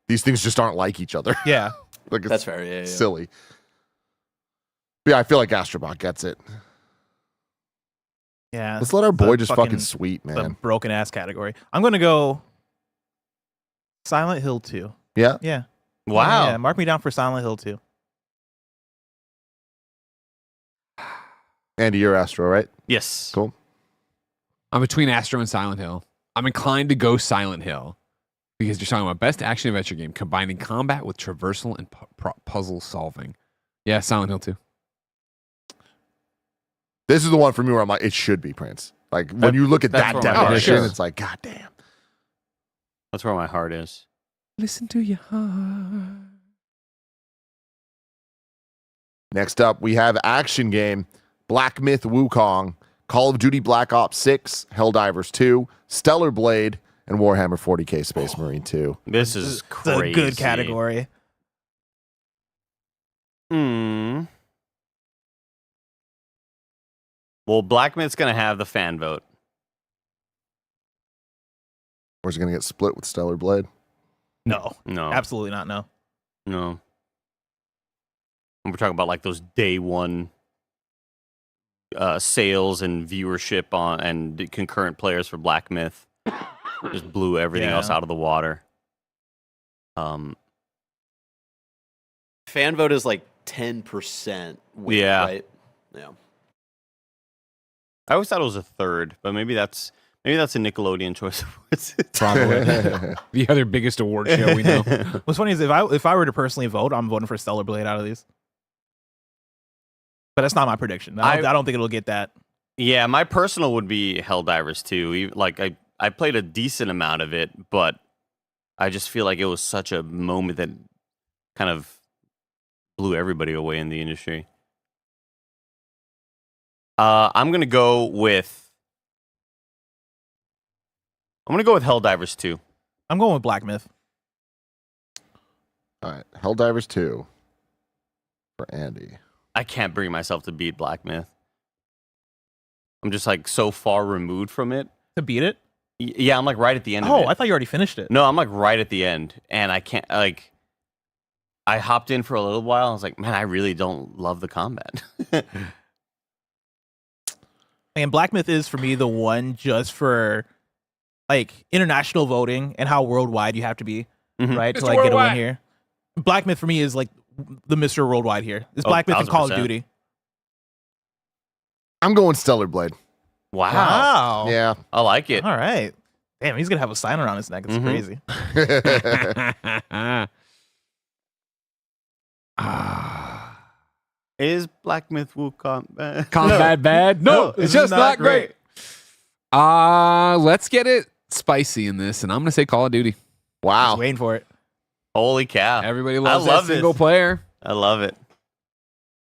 these things just aren't like each other. Yeah. It's That's fair. Yeah. silly. But yeah, I feel like Astrobot gets it. Yeah. Let's let our the boy just fucking fucking- sweet, The man. broken ass category. I'm gonna go Silent Hill 2. Yeah. Yeah. Wow. Yeah, mark me down for Silent Hill 2. Andy, you're Astro, right? Yes. Cool. I'm between Astro and Silent Hill. I'm inclined to go Silent Hill because you're talking about best action adventure game combining combat with traversal and puzzle solving. Yeah, Silent Hill 2. This is the one for me where I'm like, it should be Prince. Like when you look at that's that where my heart definition, is. it's like, God damn. That's where my heart is. Listen to your heart. Next up, we have action game, Black Myth Wukong, Call of Duty Black Ops 6, Helldivers 2, Stellar Blade, and Warhammer 40k Space Marine 2. This is It's crazy. a good category. Well, Black Myth's going to have the fan vote. Or is it going to get split with Stellar Blade? No. No. Absolutely not. No. No. And we're talking about like those day one sales and viewership on and concurrent players for Black Myth. Just blew everything else out of the water. Fan vote is like 10% win, Yeah. right? Yeah. I always thought it was a third, but maybe that's a Nickelodeon choice. Probably. The other biggest award show we know. What's funny is if I were to personally vote, I'm voting for Stellar Blade out of these. But that's not my prediction. I don't think it'll get that. Yeah, my personal would be Helldivers 2. Like I played a decent amount of it, but I just feel like it was such a moment that kind of blew everybody away in the industry. I'm gonna go with Helldivers 2. I'm going with Black Myth. All right, Helldivers 2 for Andy. I can't bring myself to beat Black Myth. I'm just like so far removed from it. To beat it? Yeah, I'm like right at the end of it. Oh, I thought you already finished it. No, I'm like right at the end, and I can't like. I hopped in for a little while. I was like, man, I really don't love the combat. And Black Myth is for me the one just for like international voting and how worldwide you have to be, right? Mr. To like get a win Worldwide. here. Black Myth for me is like the Mr. Worldwide here. It's Oh, Black Myth and Call of 1000%. Duty. I'm going Stellar Blade. Wow. Yeah. I like it. All right. Damn, he's gonna have a sign around his neck. It's crazy. Is Black Myth Wukong Combat bad? No, it's just not great. Let's get it spicy in this, and I'm gonna say Call of Duty. Wow. Just waiting for it. Holy cow. Everybody loves I love that single player. I love it.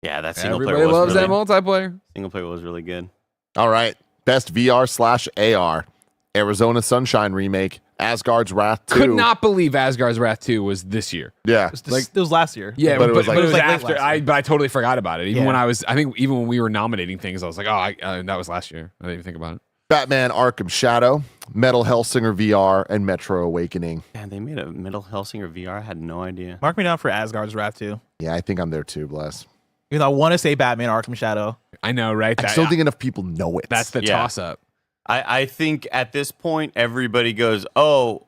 Yeah, that single Everybody player was loves really, that multiplayer. single player was really good. All right. Best VR/AR. Arizona Sunshine remake. Asgard's Wrath 2. Could not believe Asgard's Wrath 2 was this year. Yeah. It was last year. Yeah, But it was like- it was late after. last year. But I totally forgot about it. Even Yeah. when I think even when we were nominating things, I was like, oh, that was last year. I didn't even think about it. Batman Arkham Shadow. Metal Hellsinger VR. And Metro Awakening. Man, they made a Middle Hellsinger VR. I had no idea. Mark me down for Asgard's Wrath too. Yeah, I think I'm there too, Bless. Even though I want to say Batman Arkham Shadow. I know, right? I just don't think enough people know it. That's the Yeah. toss up. I think at this point, everybody goes, oh,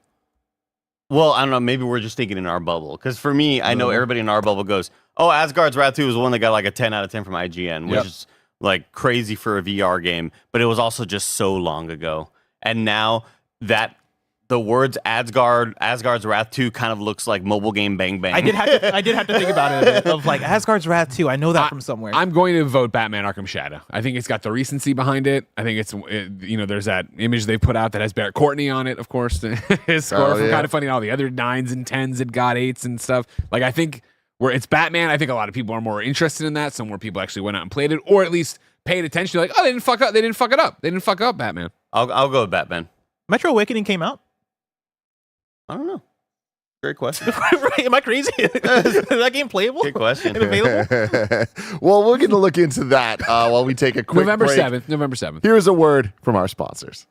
well, I don't know. Maybe we're just thinking in our bubble. Because for me, I know everybody in our bubble goes, oh, Asgard's Wrath 2 was the one that got like a 10 out of 10 from IGN, which Yep. is like crazy for a VR game. But it was also just so long ago. And now that the words Asgard's Wrath 2 kind of looks like mobile game Bang Bang. I did have to think about it a bit of like Asgard's Wrath 2. I know that from somewhere. I'm going to vote Batman Arkham Shadow. I think it's got the recency behind it. I think there's that image they put out that has Barrett Courtney on it, of course. His score from yeah. Kind of Funny and all the other 9s and 10s it got 8s and stuff. Like, I think where it's Batman, I think a lot of people are more interested in that. Some more people actually went out and played it, or at least paid attention. Like, oh, they didn't fuck up. They didn't fuck it up. They didn't fuck up Batman. I'll go with Batman. Metro Awakening came out. I don't know. Great question. Right? Am I crazy? Is that game playable? Good question. And available? Well, we're going to look into that while we take a quick November break. 7th. November 7th. Here's a word from our sponsors.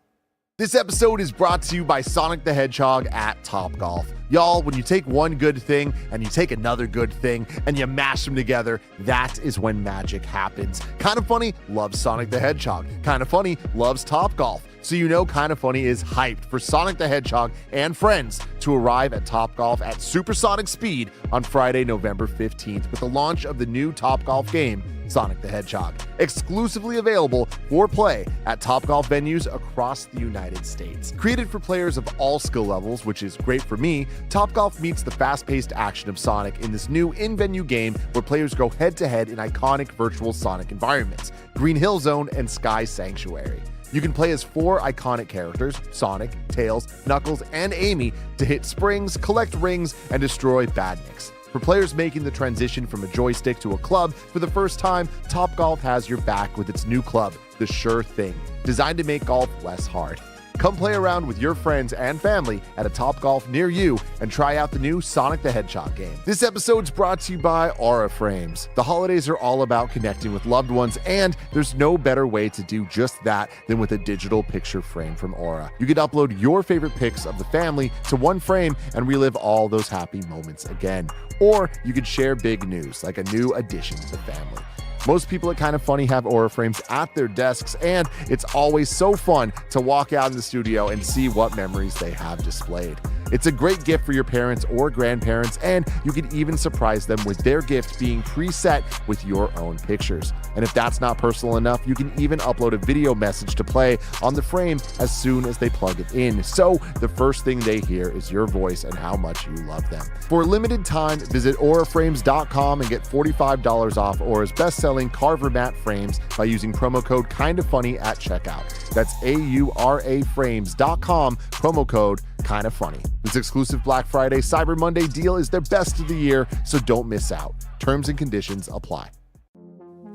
This episode is brought to you by Sonic the Hedgehog at Topgolf. Y'all, when you take one good thing and you take another good thing and you mash them together, that is when magic happens. Kind of Funny loves Sonic the Hedgehog. Kind of Funny loves Topgolf. So you know Kind of Funny is hyped for Sonic the Hedgehog and friends to arrive at Topgolf at supersonic speed on Friday, November 15th with the launch of the new Topgolf game, Sonic the Hedgehog, exclusively available for play at Topgolf venues across the United States. Created for players of all skill levels, which is great for me, Topgolf meets the fast-paced action of Sonic in this new in-venue game where players go head-to-head in iconic virtual Sonic environments, Green Hill Zone and Sky Sanctuary. You can play as 4 iconic characters, Sonic, Tails, Knuckles, and Amy, to hit springs, collect rings, and destroy badniks. For players making the transition from a joystick to a club for the first time, Topgolf has your back with its new club, The Sure Thing, designed to make golf less hard. Come play around with your friends and family at a Topgolf near you and try out the new Sonic the Hedgehog game. This episode's brought to you by Aura Frames. The holidays are all about connecting with loved ones, and there's no better way to do just that than with a digital picture frame from Aura. You can upload your favorite pics of the family to one frame and relive all those happy moments again. Or you could share big news, like a new addition to the family. Most people at Kind of Funny have Aura frames at their desks, and it's always so fun to walk out in the studio and see what memories they have displayed. It's a great gift for your parents or grandparents, and you can even surprise them with their gift being preset with your own pictures. And if that's not personal enough, you can even upload a video message to play on the frame as soon as they plug it in. So the first thing they hear is your voice and how much you love them. For a limited time, visit auraframes.com and get $45 off Aura's best-selling Carver Mat frames by using promo code KINDOFFUNNY at checkout. That's auraframes.com, promo code KINDOFFUNNY. This exclusive Black Friday Cyber Monday deal is their best of the year, so don't miss out. Terms and conditions apply.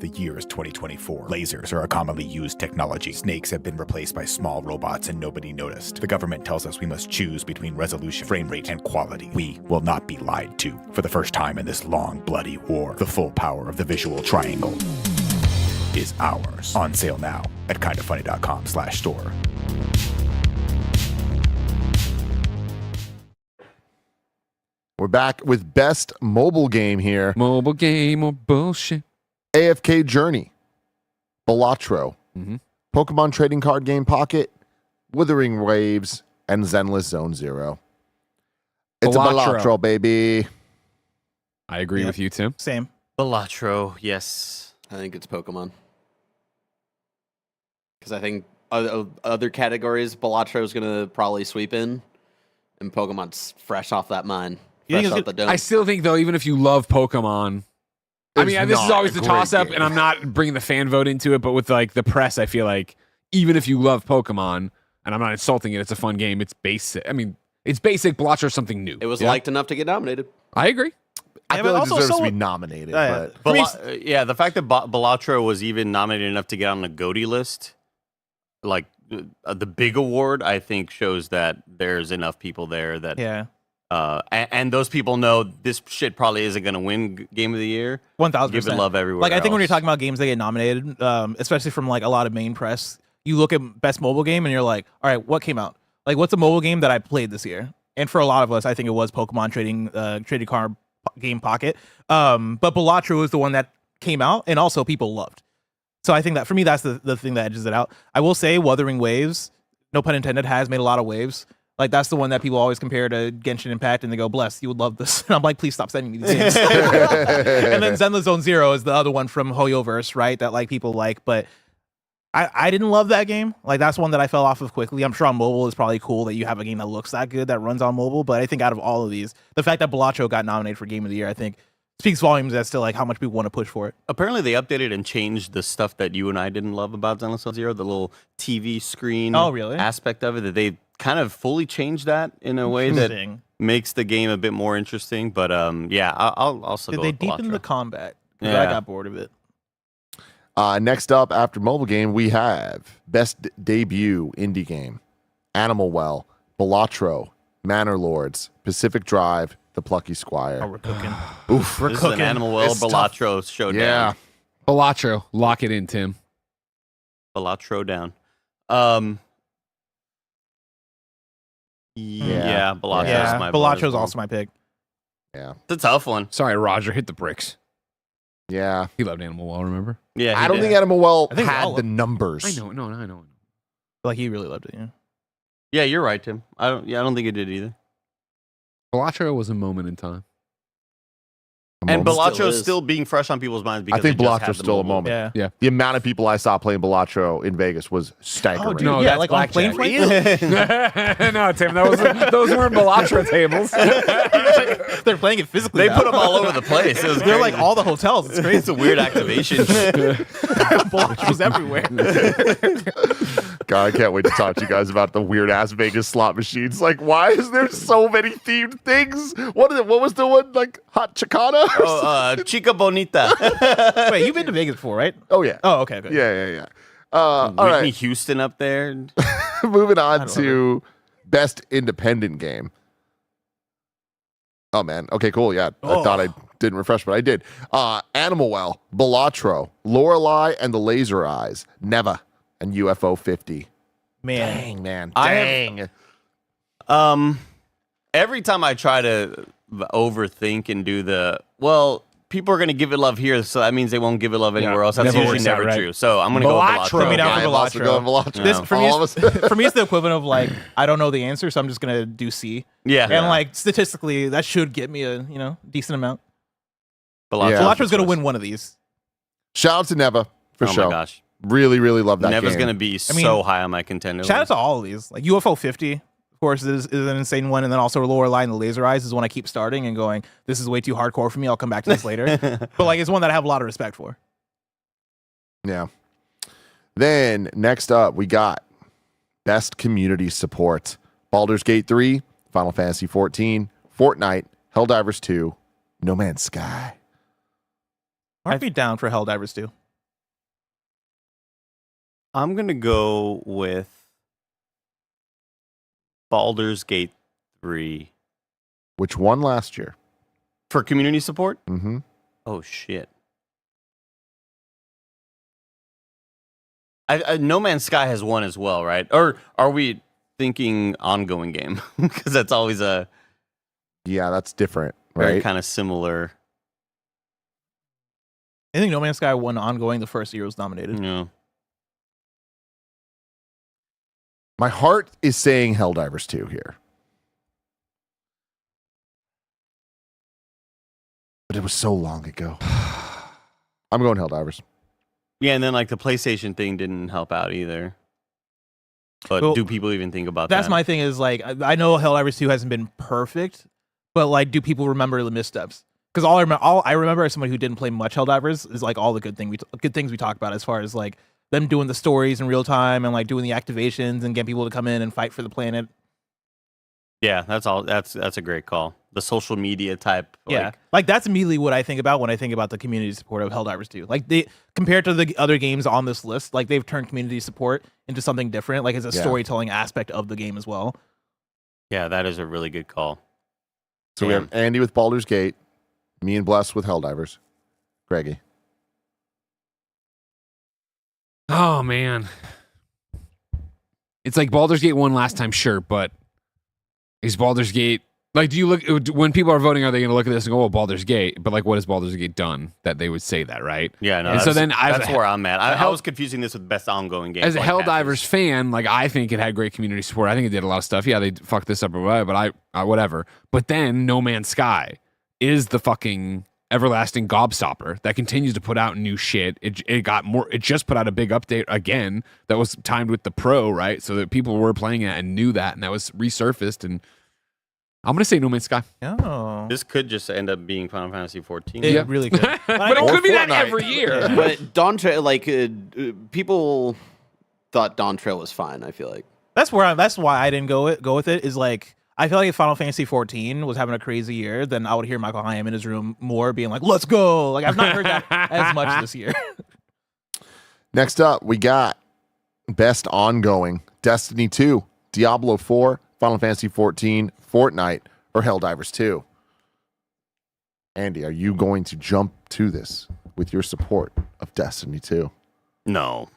The year is 2024. Lasers are a commonly used technology. Snakes have been replaced by small robots and nobody noticed. The government tells us we must choose between resolution, frame rate, and quality. We will not be lied to. For the first time in this long, bloody war, the full power of the visual triangle is ours. On sale now at kindoffunny.com/store. We're back with best mobile game here. Mobile game or bullshit. AFK Journey, Balatro, Mhm. Pokemon Trading Card Game Pocket, Withering Waves, and Zenless Zone Zero. It's Balatro. a Balatro, baby. I agree Yep. with you, Tim. Same. Balatro, yes. I think it's Pokemon. Because I think other categories, Balatro is going to probably sweep in, and Pokemon's fresh off that mine. You think Fresh it's off the good- dome. I still think, though, even if you love Pokemon, I mean, this is not always a the great toss-up, game. and I'm not bringing the fan vote into it, but with like the press, I feel like even if you love Pokemon, and I'm not insulting it, it's a fun game. It's basic. I mean, it's basic. Balatro is something new. It was Yeah? liked enough to get nominated. I agree. I Yeah, feel but like it also deserves to so- be nominated. Yeah. But Yeah, the fact that Balatro was even nominated enough to get on the GOTY list, like the big award, I think shows that there's enough people there that, Yeah, and those people know this shit probably isn't going to win Game of the Year. 1,000%. Give it love everywhere. Like I think when you're else. talking about games that get nominated, especially from like a lot of main press, you look at best mobile game and you're like, all right, what came out? Like, what's a mobile game that I played this year? And for a lot of us, I think it was Pokemon Trading Card Game Pocket. But Balatro was the one that came out and also people loved. So I think that for me, that's the thing that edges it out. I will say Wuthering Waves, no pun intended, has made a lot of waves. Like that's the one that people always compare to Genshin Impact and they go, bless, you would love this. And I'm like, please stop sending me these games. And then Zenless Zone Zero is the other one from Hoyoverse, right? That like people like, but I didn't love that game. Like that's one that I fell off of quickly. I'm sure on mobile is probably cool that you have a game that looks that good that runs on mobile. But I think out of all of these, the fact that Balatro got nominated for Game of the Year, I think speaks volumes as to like how much people want to push for it. Apparently, they updated and changed the stuff that you and I didn't love about Zenless Zone Zero, the little TV screen Oh, really? aspect of it, that they kind of fully changed that in a way that Interesting. makes the game a bit more interesting. But yeah, I'll also Did go they with deepen Balatro. the combat? 'Cause I Yeah. got bored of it. next up after mobile game, we have best debut indie game: Animal Well, Balatro, Manor Lords, Pacific Drive, The Plucky Squire. Oh, we're cooking. Oof. We're This is cooking. an Animal Well It's tough. Balatro showdown. Yeah. Balatro, lock it in, Tim. Balatro down. Yeah. Yeah, Balatro's Yeah, my vote as Balatro's well. also my pick. Yeah. It's a tough one. Sorry, Roger, hit the bricks. Yeah. He loved Animal Well, remember? Yeah, I don't did. think Animal Well I think we all had love the numbers. I know. Like he really loved it. Yeah. Yeah, you're right, Tim. I don't think it did either. Balatro was a moment in time. And moment. Balatro is. still being fresh on people's minds because I think they just had Balatro's the still a mobile. moment. Yeah. The amount of people I saw playing Balatro in Vegas was staggering. Oh, dude, No, yeah, that's like on plane blackjack. flights. No, Tim, those weren't Balatro tables. They're playing it physically. They now. put them all over the place. It was They're crazy. like all the hotels. It's It's crazy. a weird activation. Balatro's everywhere. God, I can't wait to talk to you guys about the weird ass Vegas slot machines. Like, why is there so many themed things? What was the one like Hot Chicana? Chica Bonita. Wait, you've been to Vegas before, right? Oh yeah. Oh, okay, okay. Yeah. All Whitney right. Houston up there. Moving on to best independent game. Oh man. Okay, cool. Yeah. I thought I didn't refresh, but I did. Animal Well, Balatro, Lorelei and the Laser Eyes, Neva, and UFO 50. Man. Dang, man. I have- Dang. Every time I try to overthink and do people are going to give it love here, so that means they won't give it love anywhere else. That's never usually works out, never right? true. So I'm going to go with Balatro. Balatro. Put me down for I'm also Balatro. going Balatro. This for me, All is, of us. for me, it's the equivalent of like I don't know the answer, so I'm just gonna do C. Yeah. And like statistically, that should get me a decent amount. Balatro. Yeah. Balatro's gonna win one of these. Shout out to Neva for Oh sure. my gosh. Really, really love that Neva's game. going to be I mean, so high on my contender Shout out list. to all of these. Like UFO 50, of course, is an insane one, and then also Lorelei and the Laser Eyes is one I keep starting and going, this is way too hardcore for me. I'll come back to this later. But like, it's one that I have a lot of respect for. Yeah. Then next up, we got best community support: Baldur's Gate 3, Final Fantasy 14, Fortnite, Helldivers 2, No Man's Sky. I'd be down for Helldivers 2. I'm going to go with Baldur's Gate 3. Which won last year? For community support? Mm-hmm. Oh, shit. No Man's Sky has won as well, right? Or are we thinking ongoing game? Because that's always a Yeah, that's different, very right? kind of similar. I think No Man's Sky won ongoing the first year it was nominated. You know. My heart is saying Helldivers 2 here. But it was so long ago. I'm going Helldivers. Yeah, and then like the PlayStation thing didn't help out either. But Well, do people even think about that? That's my thing is like, I know Helldivers 2 hasn't been perfect, but like, do people remember the missteps? because all I remember as somebody who didn't play much Helldivers is like all the good things we talk about as far as like them doing the stories in real time and like doing the activations and getting people to come in and fight for the planet. Yeah, that's all. That's a great call. The social media type. Yeah, like that's immediately what I think about when I think about the community support of Helldivers 2. Like they, compared to the other games on this list, like they've turned community support into something different. Like it's a storytelling aspect of the game as well. Yeah, that is a really good call. So we have Andy with Baldur's Gate, me and Bless with Helldivers. Greggy. Oh man, it's like Baldur's Gate won last time, sure, but is Baldur's Gate like? Do you look when people are voting? Are they going to look at this and go, "Oh, Baldur's Gate"? But like, what has Baldur's Gate done that they would say that, right? Yeah, no. And so then that's where I'm at. I was confusing this with best ongoing game. As a Helldivers fan, like I think it had great community support. I think it did a lot of stuff. Yeah, they fucked this up or whatever, but I whatever. But then No Man's Sky is the fucking everlasting gobstopper that continues to put out new shit. It got more. It just put out a big update again that was timed with the Pro, right? So that people were playing it and knew that, and that was resurfaced. And I'm gonna say No Man's Sky. Oh, This could just end up being Final Fantasy 14. it really could. But it could be that Fortnite. every year. But Dawn Trail, like people thought Dawn Trail was fine. I feel like That's why I didn't go with it. Is like I feel like if Final Fantasy 14 was having a crazy year, then I would hear Michael Hyam in his room more being like, "Let's go!" Like I've not heard that as much this year. Next up, we got best ongoing: Destiny 2, Diablo 4, Final Fantasy 14, Fortnite, or Helldivers 2. Andy, are you going to jump to this with your support of Destiny 2? No,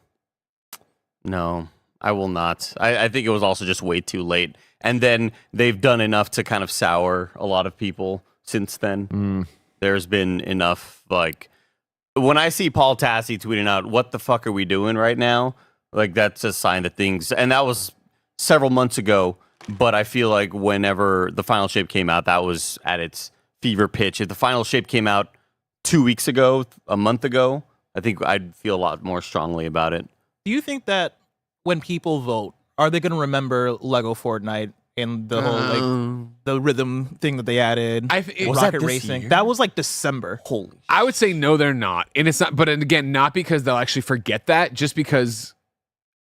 I will not. I think it was also just way too late. And then they've done enough to kind of sour a lot of people since then. There's been enough, like, when I see Paul Tassi tweeting out, "What the fuck are we doing right now?" Like, that's a sign that things, and that was several months ago, but I feel like whenever the Final Shape came out, that was at its fever pitch. If the Final Shape came out 2 weeks ago, a month ago, I think I'd feel a lot more strongly about it. Do you think that when people vote, are they going to remember Lego Fortnite and the whole like the rhythm thing that they added? Was Rocket that this Racing. year? That was like December. Holy I would say no, they're not, and it's not. But again, not because they'll actually forget that, just because.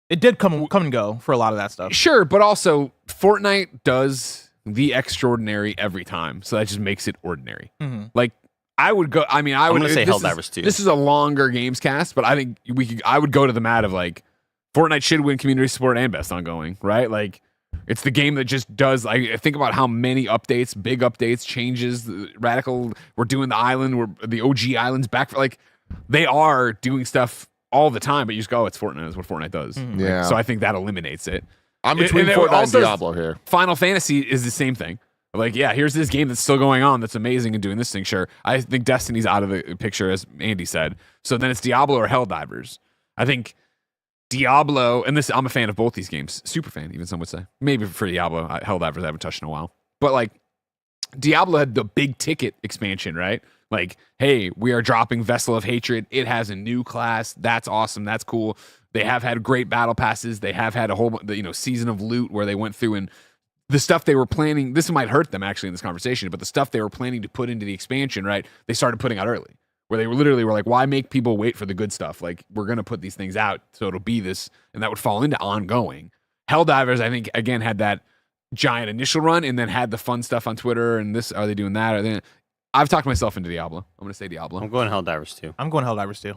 It did come and go for a lot of that stuff. Sure, but also Fortnite does the extraordinary every time, so that just makes it ordinary. Like I would go. I mean, I'm gonna say Helldivers 2. This is a longer Gamescast, but I think I would go to the mat of like Fortnite should win community support and best ongoing, right? Like it's the game that just does. I think about how many updates, big updates, changes, radical. We're doing the island. We're the OG islands back for like they are doing stuff all the time, but you just go, it's Fortnite. That's what Fortnite does. Yeah. So I think that eliminates it. I'm between And Fortnite and also, Diablo here. Final Fantasy is the same thing. Like, yeah, here's this game that's still going on that's amazing and doing this thing. Sure. I think Destiny's out of the picture, as Andy said. So then it's Diablo or Helldivers. I think Diablo, and this I'm a fan of both these games. Super fan, even some would say. Maybe for Diablo, Helldivers I haven't touched in a while. But like Diablo had the big ticket expansion, right? Like, hey, we are dropping Vessel of Hatred. It has a new class. That's awesome. That's cool. They have had great battle passes. They have had a whole, season of loot where they went through and the stuff they were planning. This might hurt them actually in this conversation, but the stuff they were planning to put into the expansion, right? They started putting out early, where they were like, why make people wait for the good stuff? Like, we're going to put these things out so it'll be this, and that would fall into ongoing. Helldivers, I think, again, had that giant initial run and then had the fun stuff on Twitter and this, are they doing that? Are they? I've talked myself into Diablo. I'm going to say Diablo. I'm going Helldivers 2. I'm going Helldivers too.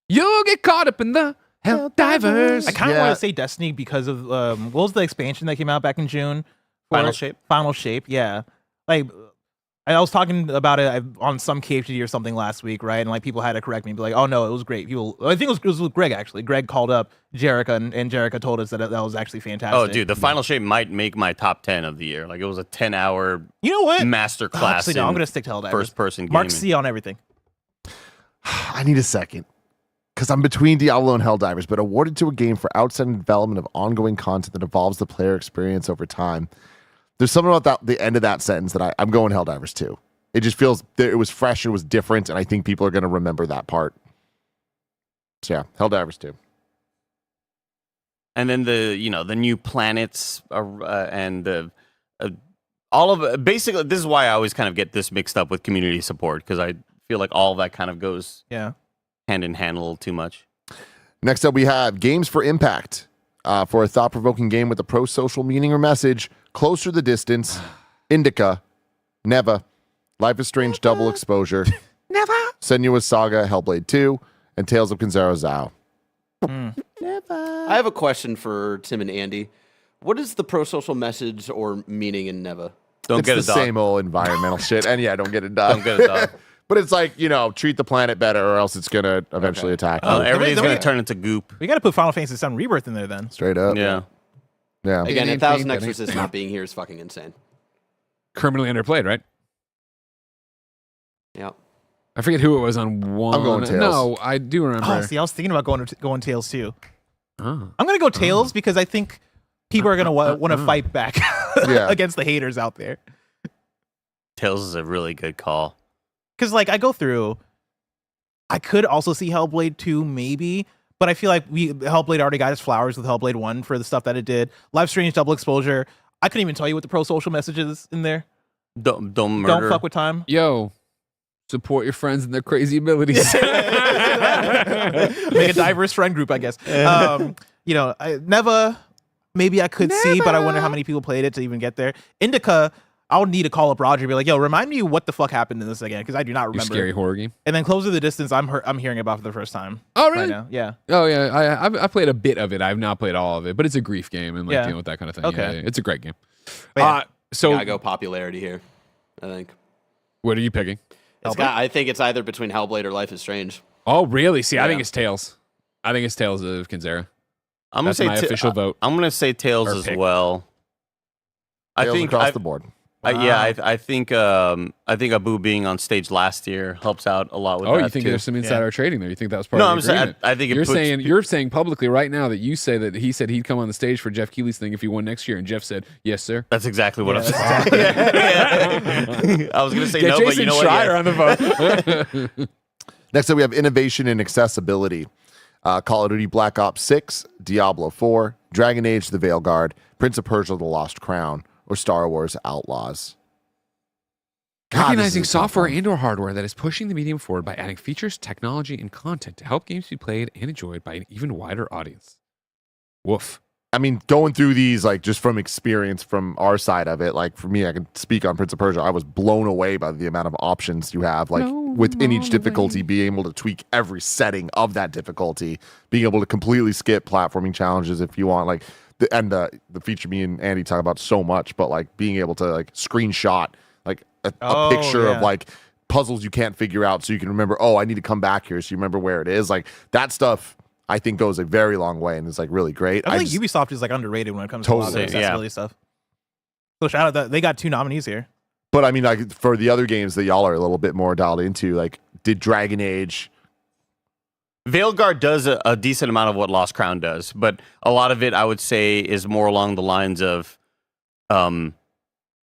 You'll get caught up in the Helldivers. I kind of want to say Destiny because of what was the expansion that came out back in June? Final Shape? Final Shape, yeah. Like I was talking about it on some KFGD or something last week, right? And like people had to correct me and be like, "Oh no, it was great." I think it was with Greg actually. Greg called up Jerica and Jerica told us that that was actually fantastic. Oh, dude, the Final Shape might make my top 10 of the year. Like, it was a 10-hour you know what? masterclass. Actually, no, I'm going to stick to Helldivers. First-person gaming. Mark C on everything. I need a second because I'm between Diablo and Helldivers, but awarded to a game for outstanding development of ongoing content that evolves the player experience over time. There's something about the end of that sentence that I'm going Helldivers too. It just feels it was fresh, it was different, and I think people are going to remember that part. So yeah, Helldivers too. And then the new planets and the all of it, basically, this is why I always kind of get this mixed up with community support, because I feel like all of that kind of goes Yeah. hand in hand a little too much. Next up, we have Games for Impact for a thought-provoking game with a pro-social meaning or message. Closer the Distance, Indica, Neva, Life is Strange Double Exposure, Never. Senua's Saga, Hellblade 2, and Tales of Kinzaro Zao. I have a question for Tim and Andy. What is the pro-social message or meaning in Neva? Don't It's get the a dog. same old environmental shit. And yeah, don't get it done. Don't get a dog. But it's like, treat the planet better or else it's going to eventually attack you. Everything's then going we- to turn into goop. We got to put Final Fantasy VII Rebirth in there then. Straight up. Yeah. Yeah. Again, Ding, 1,000 ding, Exorcists not being here is fucking insane. Criminally underplayed, right? Yeah. I forget who it was on one. I'm going Tails. No, I do remember. Oh, see, I was thinking about going Tails too. Oh. I'm gonna go Tails because I think people are gonna want to fight back Yeah. against the haters out there. Tails is a really good call. Because like I go through, I could also see Hellblade 2 maybe, but I feel like Hellblade already got its flowers with Hellblade 1 for the stuff that it did. Life Strange Double Exposure. I couldn't even tell you what the pro-social message is in there. Don't murder. Don't fuck with time. Yo, support your friends and their crazy abilities. Make a diverse friend group, I guess. Neva, maybe I could see, but I wonder how many people played it to even get there. Indica, I'll need to call up Roger and be like, yo, remind me what the fuck happened in this again, because I do not Your remember. scary horror game. And then Closer the Distance, I'm hearing about for the first time. Oh, Right really? now. Yeah. Oh, yeah. I played a bit of it. I've not played all of it, but it's a grief game and Yeah. dealing with that kind of thing. Okay. Yeah, it's a great game. But yeah. So Gotta go popularity here, I think. what are you picking? I think it's either between Hellblade or Life is Strange. Oh, really? See, I Yeah. think it's Tails. I think it's Tales of Kinzera. I'm That's gonna my say official vote. I'm gonna say Tails Or as pick. well. I Tails think across the board. I think Abu being on stage last year helps out a lot with Oh, that you think too. there's some insider trading there? You think that was part No, of I'm the saying agreement? I think it puts you're saying publicly right now that you say that he said he'd come on the stage for Jeff Keighley's thing if he won next year, and Jeff said yes, sir. That's exactly what Yeah, I'm saying. Yeah. I was gonna say Get no, Jason but you know Schreier what? on the vote. Next up, we have innovation and accessibility. Call of Duty Black Ops 6, Diablo 4, Dragon Age The Veilguard, Prince of Persia The Lost Crown, or Star Wars Outlaws. God, Recognizing this is a tough software one. and/or hardware that is pushing the medium forward by adding features, technology, and content to help games be played and enjoyed by an even wider audience. Woof. I mean, going through these, like, just from experience from our side of it, like, for me, I can speak on Prince of Persia. I was blown away by the amount of options you have, like, within each difficulty, being able to tweak every setting of that difficulty, being able to completely skip platforming challenges if you want, like, the feature me and Andy talk about so much, but, like, being able to, like, screenshot, like, a picture of, yeah. like, puzzles you can't figure out so you can remember, oh, I need to come back here so you remember where it is. Like, that stuff, I think, goes a very long way and is, like, really great. I think just- Ubisoft is like underrated when it comes to a lot of Totally, the accessibility stuff. So shout out that they got 2 nominees here. But I mean, like, for the other games that y'all are a little bit more dialed into, like, did Dragon Age? Veilguard does a decent amount of what Lost Crown does, but a lot of it I would say is more along the lines of,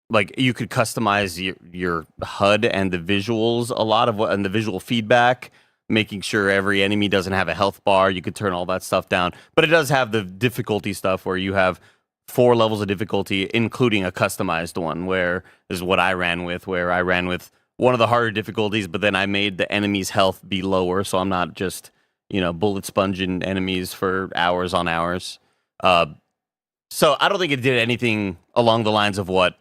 like you could customize your HUD and the visuals a lot of and the visual feedback, making sure every enemy doesn't have a health bar. You could turn all that stuff down, but it does have the difficulty stuff where you have 4 levels of difficulty, including a customized one, where is what I ran with, where I ran with one of the harder difficulties, but then I made the enemy's health be lower, so I'm not just bullet sponging enemies for hours on hours. So I don't think it did anything along the lines of what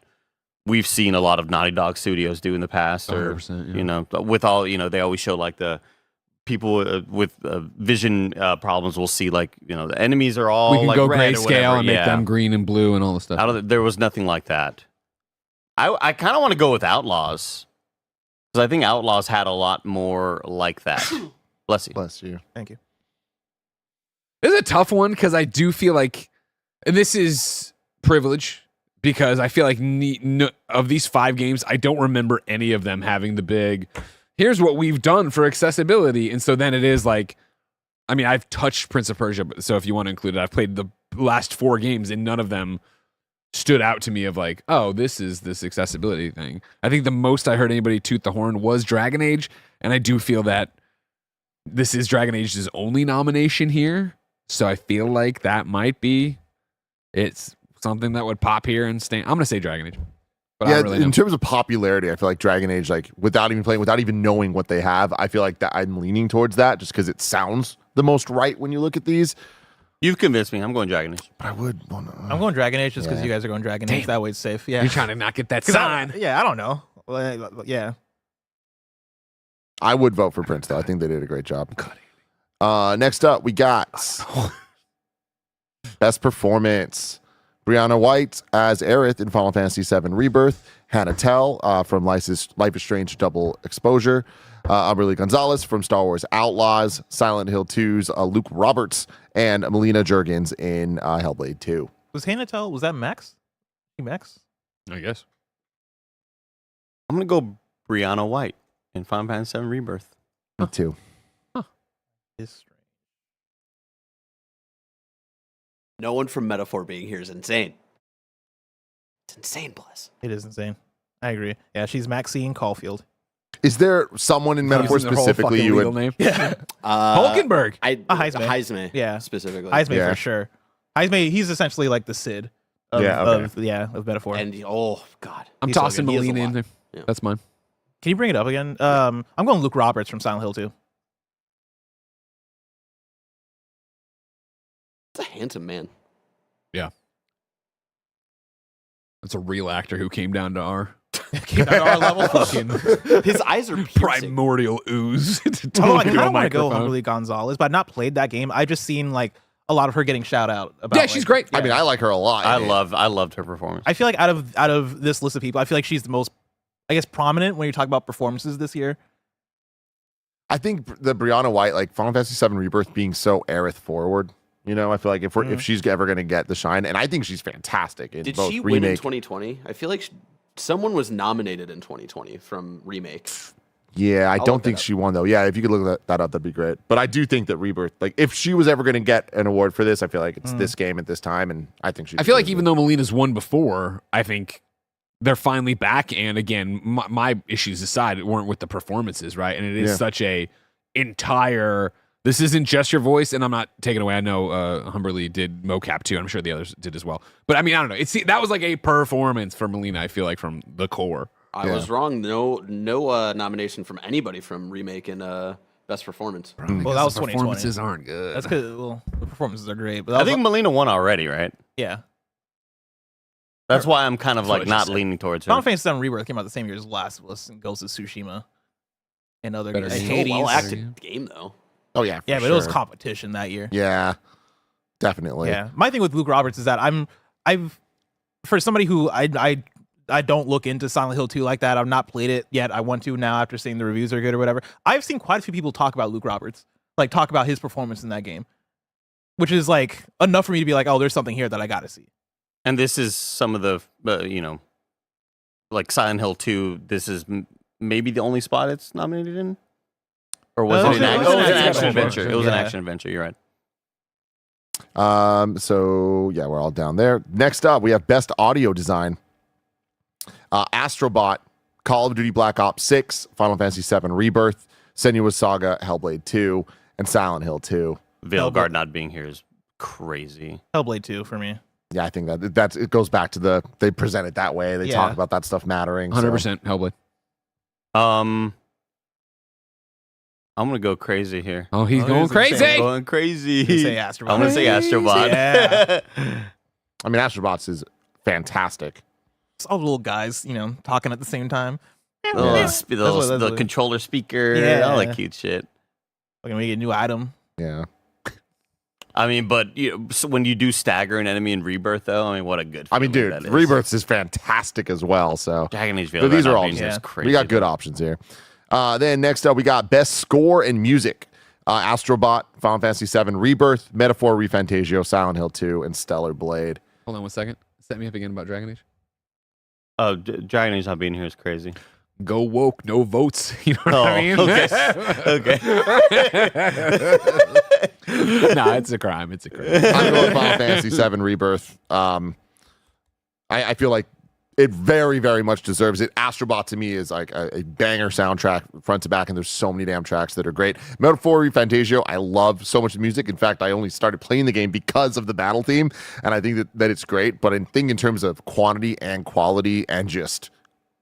we've seen a lot of Naughty Dog studios do in the past, or 100%, yeah. with all they always show like the people with vision problems will see like the enemies are all We can like go red or grayscale whatever. and make Yeah. them green and blue and all the stuff. There was nothing like that. I kind of want to go with Outlaws because I think Outlaws had a lot more like that. Bless you. Bless you. Thank you. This is a tough one because I do feel like, and this is privilege, because I feel like of these 5 games, I don't remember any of them having the big, here's what we've done for accessibility. And so then it is like, I mean, I've touched Prince of Persia, so if you want to include it, I've played the last 4 games and none of them stood out to me of like, oh, this is this accessibility thing. I think the most I heard anybody toot the horn was Dragon Age, and I do feel that this is Dragon Age's only nomination here. So I feel like that might be it's something that would pop here and stay. I'm going to say Dragon Age. But I Yeah, don't really know. in terms of popularity, I feel like Dragon Age, like without even playing, without even knowing what they have, I feel like that I'm leaning towards that just because it sounds the most right when you look at these. You've convinced me. I'm going Dragon Age. But I would want to. I'm going Dragon Age just because you guys are going Dragon Age. Damn. That way it's safe. Yeah. You're trying to not get that 'Cause sign. I don't know. Well, yeah. I would vote for Prince though. I think they did a great job. Next up, we got best performance. Brianna White as Aerith in Final Fantasy VII Rebirth. Hannah Tell from Life is Strange Double Exposure. Amberly Gonzalez from Star Wars Outlaws. Silent Hill 2's Luke Roberts. And Melina Juergens in Hellblade 2. Was Hannah Tell? Was that Max? Max? I guess. I'm going to go Brianna White in Final Fantasy VII Rebirth. Me too. Is strange. No one from Metaphor being here is insane. It's insane, Bless. It is insane. I agree. Yeah, she's Maxine Caulfield. Is there someone in Metaphor Using their whole specifically fucking you legal would? name. Yeah. Hulkenberg. Heisman. Yeah. specifically. Heisman Yeah. for sure. Heisman, he's essentially like the Sid of, Yeah, okay. of Metaphor. And oh god, I'm He's so tossing good. He has a Melina in lot. there. Yeah. That's mine. Can you bring it up again? I'm going Luke Roberts from Silent Hill 2. It's a handsome man. That's a real actor who came down to our Keep that our level. fucking His eyes are piercing. primordial ooze. Although I kind Real of want to go microphone. Humberly Gonzalez, but I've not played that game. I've just seen like a lot of her getting shout out about. Yeah, she's great. I mean, I like her a lot. I loved her performance. I feel like out of this list of people, I feel like she's the most, I guess, prominent when you talk about performances this year. I think the Brianna White, like Final Fantasy VII Rebirth, being so Aerith forward. You know, I feel like if she's ever going to get the shine, and I think she's fantastic in Did both she win in remake. 2020? I feel like someone was nominated in 2020 from remake. Yeah, I look don't that think up. she won though. Yeah, if you could look that up, that'd be great. But I do think that Rebirth, like if she was ever going to get an award for this, I feel like it's this game at this time, and I think she. I feel like even though Melina's won before, I think they're finally back. And again, my issues aside, it weren't with the performances, right? And it is such a entire. This isn't just your voice, and I'm not taking away. I know Humberly did mocap too. I'm sure the others did as well. But I mean, I don't know. That was like a performance for Melina. I feel like from the core. I was wrong. No nomination from anybody from remake and best performance. Well, that was 2020. Performances aren't good. That's because the performances are great. But that I was, think Melina won already, right? yeah. That's why I'm kind of That's what like I not just said. leaning towards her. Final Fantasy VII Rebirth came out the same year as Last of Us and Ghost of Tsushima and other Better games. game. Hades. Well acted game though. oh yeah, Yeah, for but it was sure. competition that year. Yeah, definitely. Yeah, my thing with Luke Roberts is that I've for somebody who I don't look into Silent Hill 2 like that. I've not played it yet. I want to now after seeing the reviews are good or whatever. I've seen quite a few people talk about Luke Roberts, like talk about his performance in that game, which is like enough for me to be like, oh, there's something here that I got to see. And this is some of the, like Silent Hill 2, this is maybe the only spot it's nominated in? Or was it an action adventure? It was an action adventure, you're right. So yeah, we're all down there. Next up, we have best audio design. Astrobot, Call of Duty Black Ops 6, Final Fantasy VII Rebirth, Senua's Saga, Hellblade 2, and Silent Hill 2. Veilguard not being here is crazy. Hellblade 2 for me. Yeah, I think that's it goes back to they present it that way. They talk about that stuff mattering. 100% Hellblade. I'm gonna go crazy here. Oh, he's Oh, going he's crazy. insane. Going crazy. You say Astrobot. I'm gonna say Astrobot. Yeah. I mean, Astrobots is fantastic. It's all the little guys, talking at the same time. The controller speaker, all that cute shit. We're gonna make a new item. Yeah. I mean, but so when you do stagger an enemy in Rebirth, though, I mean, what a good. I mean, feeling dude, that is. Rebirths is fantastic as well. So Dragon Age but these are all just crazy. we got good options here. Then next up, we got best score and music. Astrobot, Final Fantasy VII Rebirth, Metaphor ReFantazio, Silent Hill 2, and Stellar Blade. Hold on 1 second. Set me up again about Dragon Age. Oh, Dragon Age not being here is crazy. Go woke, no votes. You know what I mean? Okay. Nah, it's a crime. It's a crime. I'm going Final Fantasy VII Rebirth. I feel like It very, very much deserves it. Astrobot to me is like a banger soundtrack front to back, and there's so many damn tracks that are great. Metaphor Fantasio, I love so much the music. In fact, I only started playing the game because of the battle theme, and I think that it's great. But I think in terms of quantity and quality and just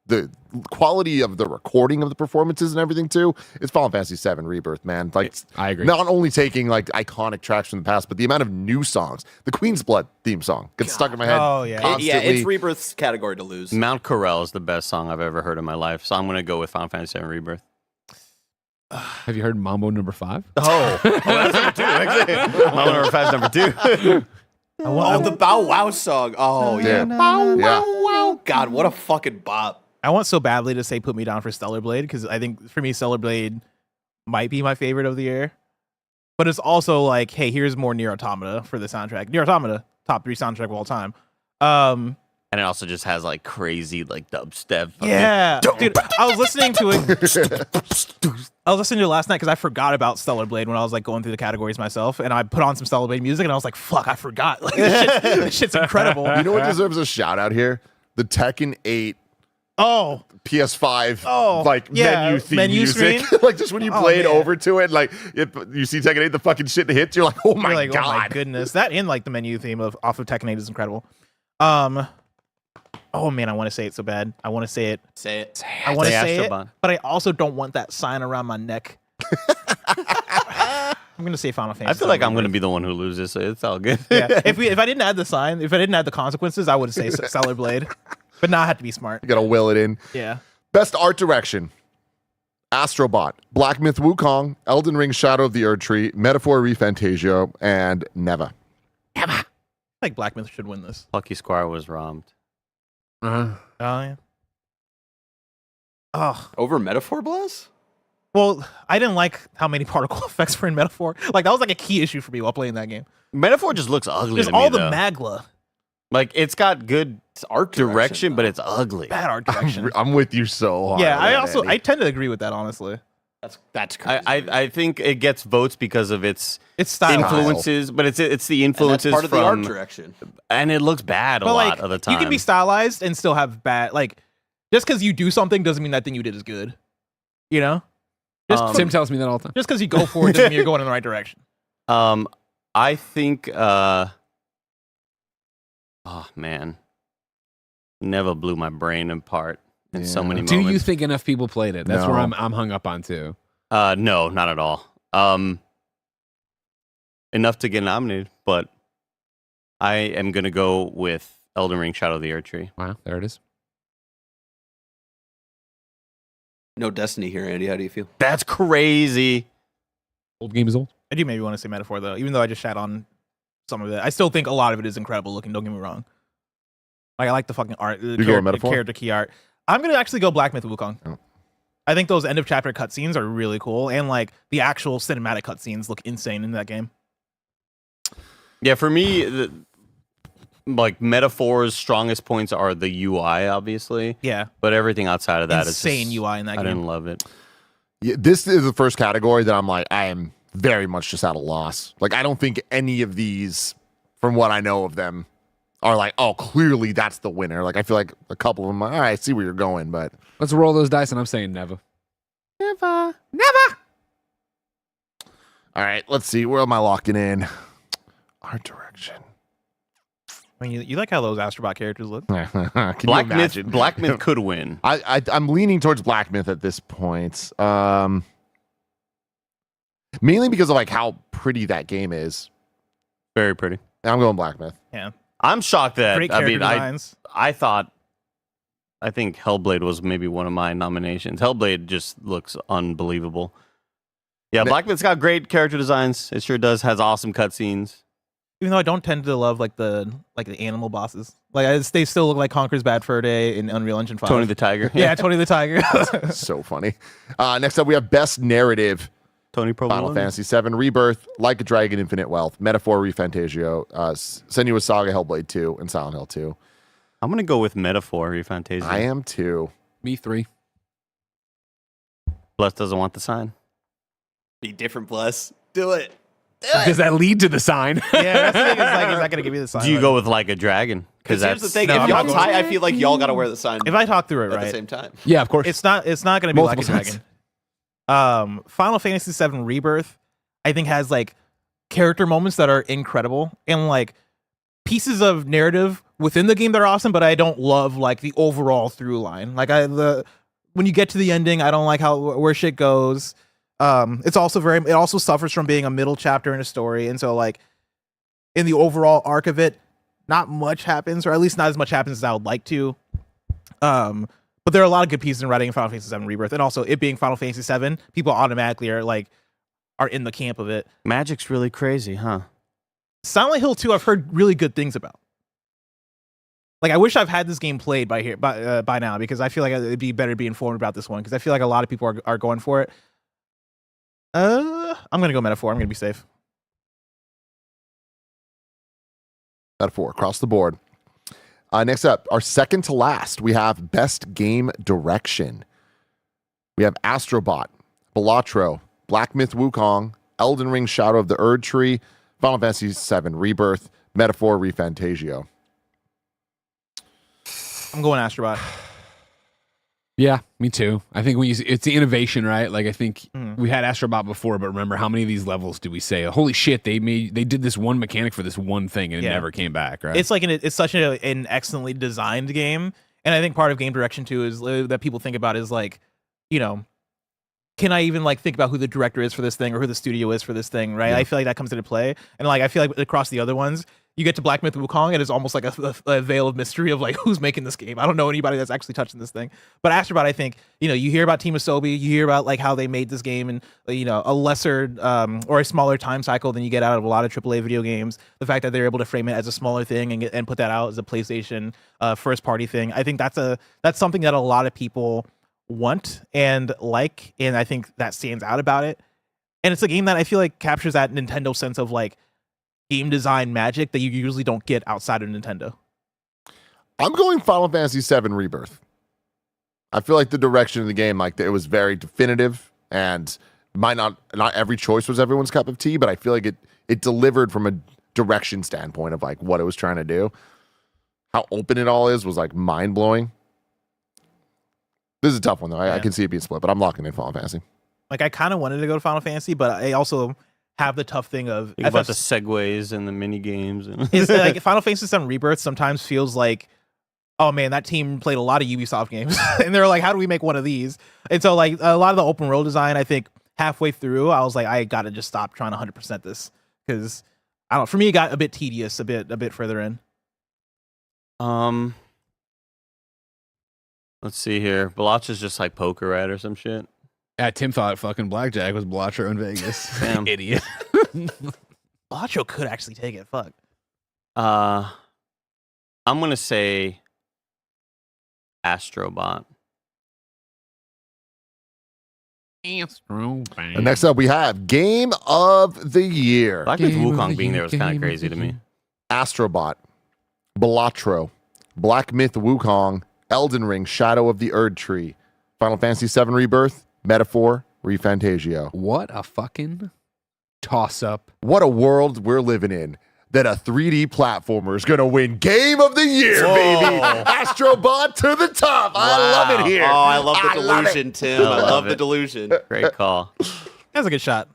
the quality of the recording of the performances and everything too, it's Final Fantasy VII Rebirth, man. Like, I agree. Not only taking like iconic tracks from the past, but the amount of new songs. The Queen's Blood theme song gets stuck in my head. Oh, yeah. Constantly. Yeah, it's Rebirth's category to lose. Mount Corel is the best song I've ever heard in my life, so I'm going to go with Final Fantasy VII Rebirth. Have you heard Mambo number 5? Oh, that's number 2, actually. Mambo number 5 is number 2. The Bow Wow song. Oh, yeah. Yeah. Wow. God, what a fucking bop. I want so badly to say put me down for Stellar Blade because I think for me Stellar Blade might be my favorite of the year. But it's also like, hey, here's more Nier Automata for the soundtrack. Nier Automata, top 3 soundtrack of all time. And it also just has like crazy like dubstep. Yeah, dude, I was listening to it. I was listening to it last night because I forgot about Stellar Blade when I was like going through the categories myself, and I put on some Stellar Blade music, and I was like, "Fuck, I forgot! Like this shit's incredible." You know what deserves a shout out here? The Tekken 8 PS5 menu theme music. screen? Like just when you play it man. over to it, like you see Tekken 8, the fucking shit hits, you're like, oh my You're like, god. oh my goodness, that and like the menu theme off of Tekken 8 is incredible. Oh man, I want to say it so bad. I want to say it. Say it. I want to Say say it, Astrobot. but I also don't want that sign around my neck. I'm gonna say Final Fantasy. I feel like I'm going to be the one who loses, so it's all good. Yeah. If I didn't add the sign, if I didn't add the consequences, I would say Stellar Blade. But now I have to be smart. You gotta will it in. Yeah. Best art direction: Astrobot, Black Myth Wukong, Elden Ring Shadow of the Erd Tree, Metaphor Refantasio, and Neva. I think Black Myth should win this. Lucky Squire was robbed. Uh-huh. Oh yeah. Oh. Over Metaphor Bless? Well, I didn't like how many particle effects were in Metaphor. Like that was like a key issue for me while playing that game. Metaphor just looks ugly There's to me, all the though. magla. Like, it's got good It's art direction, but it's ugly. Bad art direction. I'm with you so hard. Yeah, on I that, also Andy. I tend to agree with that honestly. That's crazy. I think it gets votes because of its It's style. influences, but it's the and that's influences part of the art from, direction. and it looks bad a But lot like of the time. you can be stylized and still have bad like just because you do something doesn't mean that thing you did is good. You know? Just Tim tells me that all the time. just because you go for it doesn't mean you're going in the right direction. I think oh man, Neva blew my brain apart in so many Do moments. you think enough people played it? That's No. where I'm hung up on too. No, not at all. Enough to get nominated, but I am gonna go with Elden Ring Shadow of the Erd Tree. Wow, there it is. No Destiny here, Andy. How do you feel? That's crazy. Old game is old. I do maybe want to say Metaphor though, even though I just shat on some of it. I still think a lot of it is incredible looking. Don't get me wrong. Like I like the fucking art, the, going Metaphor? character key art. I'm gonna actually go Black Myth Wukong. Oh. I think those end of chapter cutscenes are really cool, and like the actual cinematic cutscenes look insane in that game. Yeah, for me, like Metaphor's strongest points are the UI, obviously, Yeah, but everything outside of that is insane just, UI in that I game. didn't love it. Yeah, this is the first category that I'm like, I am very much just at a loss. Like, I don't think any of these, from what I know of them, are like, oh, clearly that's the winner. Like, I feel like a couple of them, all right, I see where you're going, but Let's roll those dice, and I'm saying never. all right, let's see. Where am I locking in? Art direction. I mean, you like how those Astrobot characters look? Can Black you Myth, imagine? Black Myth could win. I'm leaning towards Black Myth at this point. Mainly because of like how pretty that game is. Very pretty. I'm going Black Myth. Yeah, I'm shocked that great I character mean designs. I think Hellblade was maybe one of my nominations. Hellblade just looks unbelievable. Yeah, Black Myth's got great character designs. It sure does. Has awesome cutscenes. Even though I don't tend to love like the animal bosses, they still look like Conker's Bad Fur Day in Unreal Engine 5. Tony the Tiger. yeah, Tony the Tiger. So funny. Next up, we have Best Narrative. Tony probably Final won. Fantasy VII Rebirth, Like a Dragon, Infinite Wealth, Metaphor Refantasio, Senua's Saga, Hellblade 2, and Silent Hill 2. I'm gonna go with Metaphor Refantasia. I am too. Me 3. Bless doesn't want the sign. Be different, Bless. Do it. Does that lead to the sign? Yeah, that's the thing. Is not gonna give you the sign. Do you right? go with like a dragon? Because here's the thing: No, if I'm y'all not tie, I feel like y'all got to wear the sign If I talk through it at the right, same time. Yeah, of course. it's not gonna be like a Multiple dragon. sides. Final Fantasy VII Rebirth, I think, has like character moments that are incredible and like pieces of narrative within the game that are awesome, but I don't love like the overall through line. Like when you get to the ending, I don't like where shit goes. It also suffers from being a middle chapter in a story, and so like in the overall arc of it, not much happens, or at least not as much happens as I would like to. But there are a lot of good pieces in writing in Final Fantasy VII Rebirth, and also it being Final Fantasy VII, people automatically are in the camp of it. Magic's really crazy, huh? Silent Hill 2, I've heard really good things about. Like, I wish I've had this game played by now, because I feel like it'd be better to be informed about this one, because I feel like a lot of people are going for it. I'm gonna go Metaphor. I'm gonna be safe. Metaphor across the board. Next up, our second to last, we have Best Game Direction. We have Astrobot, Balatro, Black Myth Wukong, Elden Ring Shadow of the Erd Tree, Final Fantasy VII Rebirth, Metaphor Refantasio. I'm going Astrobot. Yeah, me too. I think it's the innovation, right? Like I think we had Astrobot before, but remember how many of these levels do we say, holy shit, they did this one mechanic for this one thing and it never came back, right? It's like it's such an excellently designed game, and I think part of game direction too is that people think about is like, you know, can I even like think about who the director is for this thing or who the studio is for this thing, right? Yeah. I feel like that comes into play, and like I feel like across the other ones, you get to Black Myth Wukong, and it's almost like a veil of mystery of like who's making this game. I don't know anybody that's actually touching this thing. But Astrobot, I think, you know, you hear about Team Asobi, you hear about like how they made this game in, you know, a lesser or a smaller time cycle than you get out of a lot of AAA video games. The fact that they're able to frame it as a smaller thing and put that out as a PlayStation first party thing, I think that's something that a lot of people want and like, and I think that stands out about it. And it's a game that I feel like captures that Nintendo sense of like game design magic that you usually don't get outside of Nintendo. I'm going Final Fantasy VII Rebirth. I feel like the direction of the game, like it was very definitive, and not every choice was everyone's cup of tea, but I feel like it delivered from a direction standpoint of like what it was trying to do. How open it all was like mind blowing. This is a tough one though. I can see it being split, but I'm locking in Final Fantasy. Like I kind of wanted to go to Final Fantasy, but I also have the tough thing of about the segues and the mini games. It's like Final Fantasy VII Rebirth sometimes feels like, oh man, that team played a lot of Ubisoft games, and they're like, how do we make one of these? And so like a lot of the open world design, I think halfway through, I was like, I gotta just stop trying to 100% this, because I don't. For me, it got a bit tedious, a bit further in. Let's see here. Balacha's just like poker, right, or some shit. Yeah, Tim thought fucking blackjack was Balatro in Vegas. Damn. Idiot. Balatro could actually take it. Fuck. I'm gonna say Astrobot. And next up, we have Game of the Year. Black Myth Wukong being there was kind of crazy to me. Astrobot, Balatro, Black Myth Wukong, Elden Ring Shadow of the Erd Tree, Final Fantasy VII Rebirth, Metaphor Refantasio. What a fucking toss-up. What a world we're living in, that a 3D platformer is going to win Game of the Year, baby. Astrobot to the top. I love it here. Oh, I love the delusion, Tim. I love the delusion. Great call. That's a good shot.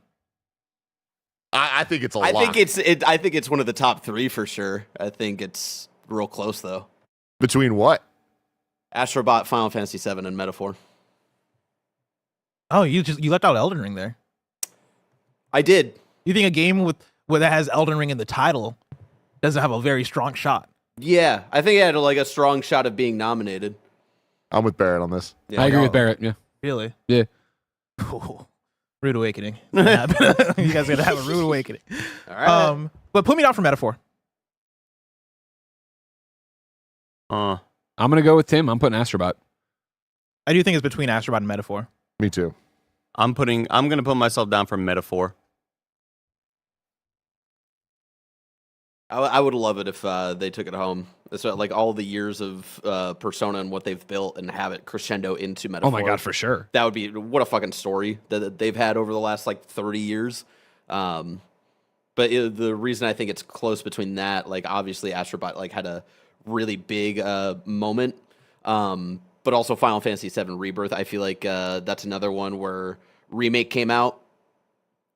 I think it's a lot. I think it's one of the top three for sure. I think it's real close though. Between what? Astrobot, Final Fantasy VII, and Metaphor. Oh, you left out Elden Ring there. I did. You think a game that has Elden Ring in the title doesn't have a very strong shot? Yeah, I think it had like a strong shot of being nominated. I'm with Barrett on this. I agree with Barrett, yeah. Really? Yeah. Ooh, rude awakening. You guys are gonna have a rude awakening. All right. But put me down for Metaphor. I'm gonna go with Tim. I'm putting Astrobot. I do think it's between Astrobot and Metaphor. Me too. I'm gonna put myself down for Metaphor. I would love it if they took it home. It's like all the years of Persona and what they've built, and have it crescendo into Metaphor. Oh my god, for sure. That would be what a fucking story that they've had over the last like 30 years. But the reason I think it's close between that, like obviously Astrobot like had a really big moment, but also Final Fantasy VII Rebirth. I feel like that's another one where remake came out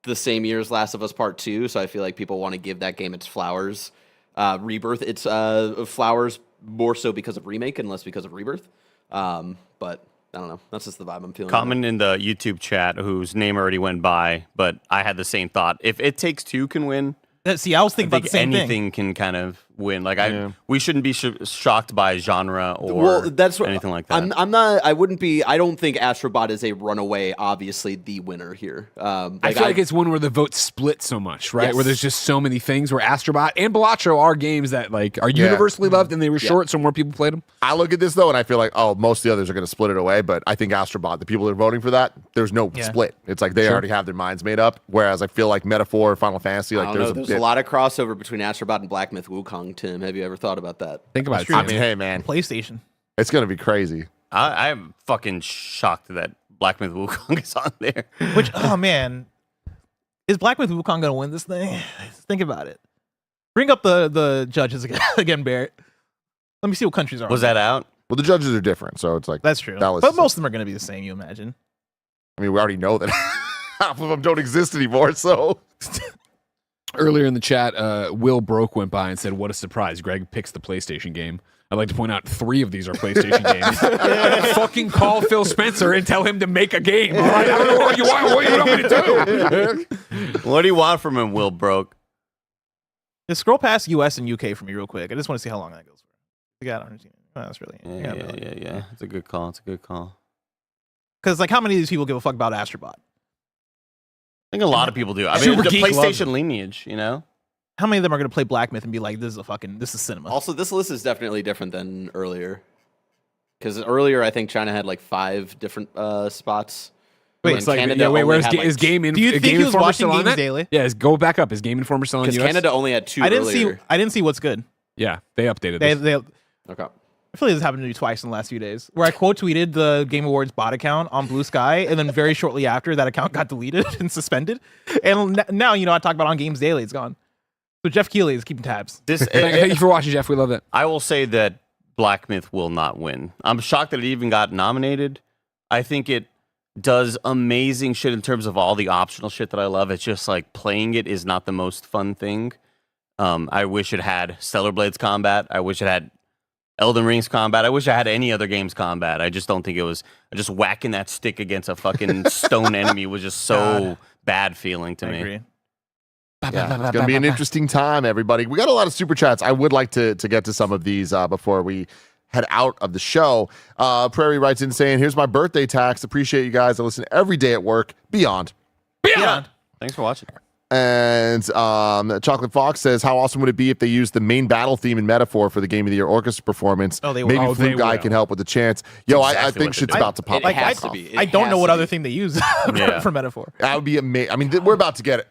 the same year as Last of Us Part 2, so I feel like people want to give that game its flowers. Rebirth, its flowers more so because of remake and less because of Rebirth. But I don't know. That's just the vibe I'm feeling. Comment in the YouTube chat, whose name already went by, but I had the same thought. If It Takes Two can win, See, I was thinking I about the think same anything can kind of win. Like we shouldn't be shocked by genre or anything like that. I'm not. I wouldn't be. I don't think Astrobot is a runaway. Obviously, the winner here. I feel like it's one where the votes split so much, right? Yes. Where there's just so many things. Where Astrobot and Balatro are games that like are universally loved, and they were short, so more people played them. I look at this though, and I feel like, most of the others are going to split it away. But I think Astrobot, the people that are voting for that, there's no split. It's like they already have their minds made up. Whereas I feel like Metaphor, Final Fantasy, like there's a lot of crossover between Astrobot and Black Myth Wukong. Tim, have you ever thought about that? Think about it. I mean, hey man, PlayStation. it's going to be crazy. I'm fucking shocked that Black Myth Wukong is on there. Which, oh man, is Black Myth Wukong gonna win this thing? Think about it. Bring up the judges again, Barrett. Let me see what countries are. Was that out? Well, the judges are different, so it's like That's true. that was- But most of them are gonna be the same. You imagine? I mean, we already know that half of them don't exist anymore. So Earlier in the chat, Will Broke went by and said, "What a surprise! Greg picks the PlayStation game." I'd like to point out 3 of these are PlayStation games. Fucking call Phil Spencer and tell him to make a game. All right? I don't know what you want. What you want me to do? What do you want from him, Will Broke? Just scroll past US and UK for me real quick. I just want to see how long that goes for. We got on that's really Yeah. It's a good call. Because like, how many of these people give a fuck about Astrobot? I think a lot of people do. I mean, Super the Geek PlayStation lineage, you know? How many of them are gonna play Black Myth and be like, this is cinema? Also, this list is definitely different than earlier. Because earlier, I think China had like 5 different spots. Wait, And It's like, Canada wait, only where's had, like, is Game Do you think Game he was Informer watching still on Games that? Daily? Yeah, go back up. Is Game Informer still on Because US? Canada only had 2 I didn't earlier. see what's good. Yeah, they updated They, this. they, Okay. I feel like this happened to me twice in the last few days, where I quote tweeted the Game Awards bot account on Blue Sky, and then very shortly after, that account got deleted and suspended. And now, I talk about on Games Daily, it's gone. So Jeff Keighley is keeping tabs. Thank you for watching, Jeff. We love that. I will say that Black Myth will not win. I'm shocked that it even got nominated. I think it does amazing shit in terms of all the optional shit that I love. It's just like playing it is not the most fun thing. I wish it had Stellar Blades combat. I wish it had Elden Ring's combat. I wish I had any other game's combat. I just don't think it was just whacking that stick against a fucking stone enemy was just so bad feeling to I me. agree. yeah, it's going to be an interesting time, everybody. We got a lot of super chats. I would like to get to some of these before we head out of the show. Prairie writes in saying, "Here's my birthday tax. Appreciate you guys. I listen every day at work. Beyond." Yeah. Thanks for watching. And Chocolate Fox says, "How awesome would it be if they used the main battle theme and metaphor for the Game of the Year orchestra performance? Oh, they will. Maybe Oh, Flute they Guy will. can help with the chance." Yo, I exactly think what shit's they about to pop. It has off. to be. I don't know what to other be. thing they use Yeah. for metaphor. That would be amazing. I mean, we're about to get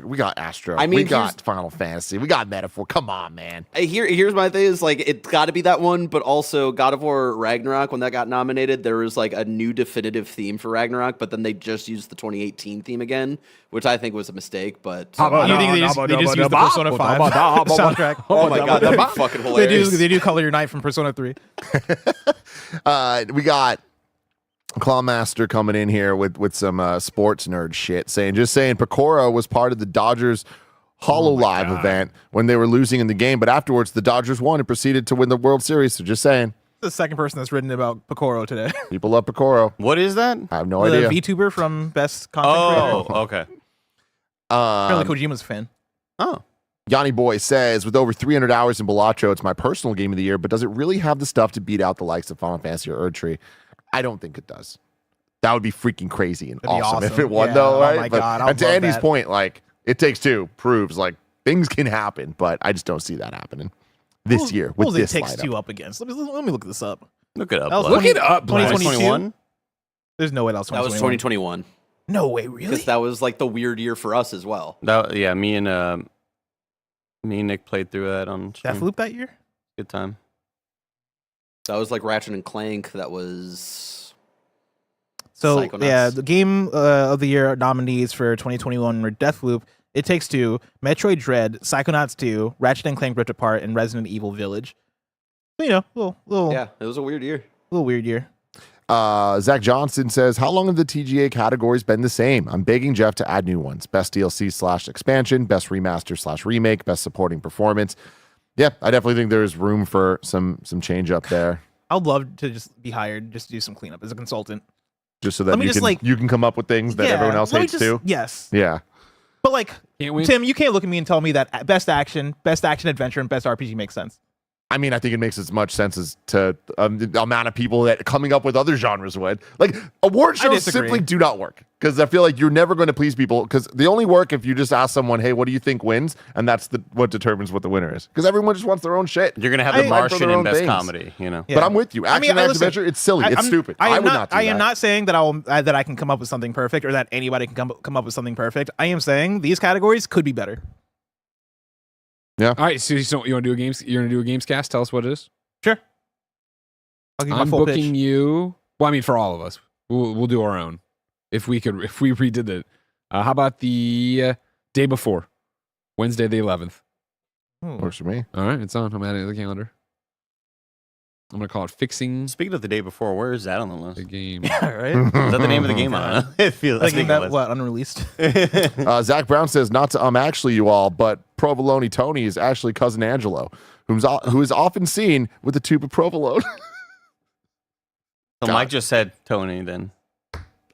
we got Astro. I mean, we got Final Fantasy. We got Metaphor. Come on, man. Here's my thing is like it's got to be that one, but also God of War Ragnarok when that got nominated, there was like a new definitive theme for Ragnarok, but then they just used the 2018 theme again, which I think was a mistake. But You think they just use the Persona 5 soundtrack? oh my god, that'd be fucking hilarious. They do Color Your Night from Persona 3. We got Clawmaster coming in here with some sports nerd shit, saying Pecora was part of the Dodgers HoloLive event when they were losing in the game, but afterwards the Dodgers won and proceeded to win the World Series. So just saying, The second person that's written about Picoro today. people love Pecora. What is that? I have no The idea. VTuber from Best Content Oh, Creator. okay. Apparently Kojima's a fan. Oh. Yanni Boy says, with over 300 hours in Balatro, it's my personal game of the year, but does it really have the stuff to beat out the likes of Final Fantasy or Erdtree? I don't think it does. That would be freaking crazy and That'd be awesome if awesome. it won, Yeah, though, oh right? my But- God, I would and to love Andy's that. point, like, It Takes Two proves, like, things can happen, but I just don't see that happening this year What with was It this Takes lineup. Two up against? Let me look this up. Look it up. That was Vlad. Look it up, Vlad. 2022? There's no way that was That was 2021. 2021 No way, really? because that was like the weird year for us as well. Yeah, me and Nick played through that on stream. Deathloop that year? Good time. That was like Ratchet and Clank. That was So Psychonauts. yeah, the game of the year nominees for 2021 were Deathloop, It Takes Two, Metroid Dread, Psychonauts 2, Ratchet & Clank Rift Apart, and Resident Evil Village. So, you know, little Yeah, it was a weird year. little weird year. Zach Johnson says, how long have the TGA categories been the same? I'm begging Jeff to add new ones. Best DLC / expansion, best remaster / remake, best supporting performance. Yeah, I definitely think there's room for some change up there. I'd love to just be hired just to do some cleanup as a consultant. Just so that you can come up with things that everyone else hates too. Yes. Yeah. But like, Can't win. Tim, you can't look at me and tell me that best action adventure, and best RPG makes sense. I mean, I think it makes as much sense as to the amount of people that coming up with other genres would. Like, award shows simply do not work because I feel like you're never going to please people because they only work if you just ask someone, hey, what do you think wins? And that's what determines what the winner is. Because everyone just wants their own shit. You're going to have The Martian in best comedy, you know. Yeah. But I'm with you. Action adventure, it's silly. It's stupid. I would not do that. I am not saying that that I can come up with something perfect or that anybody can come up with something perfect. I am saying these categories could be better. Yeah. All right, so you want to do a games? You're going to do a Gamescast? Tell us what it is. Sure. I'll give you my I'm full booking pitch. you. Well, I mean, for all of us, we'll do our own. If we redid it, how about the day before, Wednesday the 11th? Works for me. All right, it's on. I'm adding it to the calendar. I'm gonna call it fixing Speaking of the day before, where is that on the list? the game. Yeah, right. Is that the name of the game? I don't know. It feels Like like that, what, unreleased? Zach Brown says, not to actually you all, but Provolone Tony is actually cousin Angelo, who is often seen with a tube of provolone. So Mike just said Tony. Then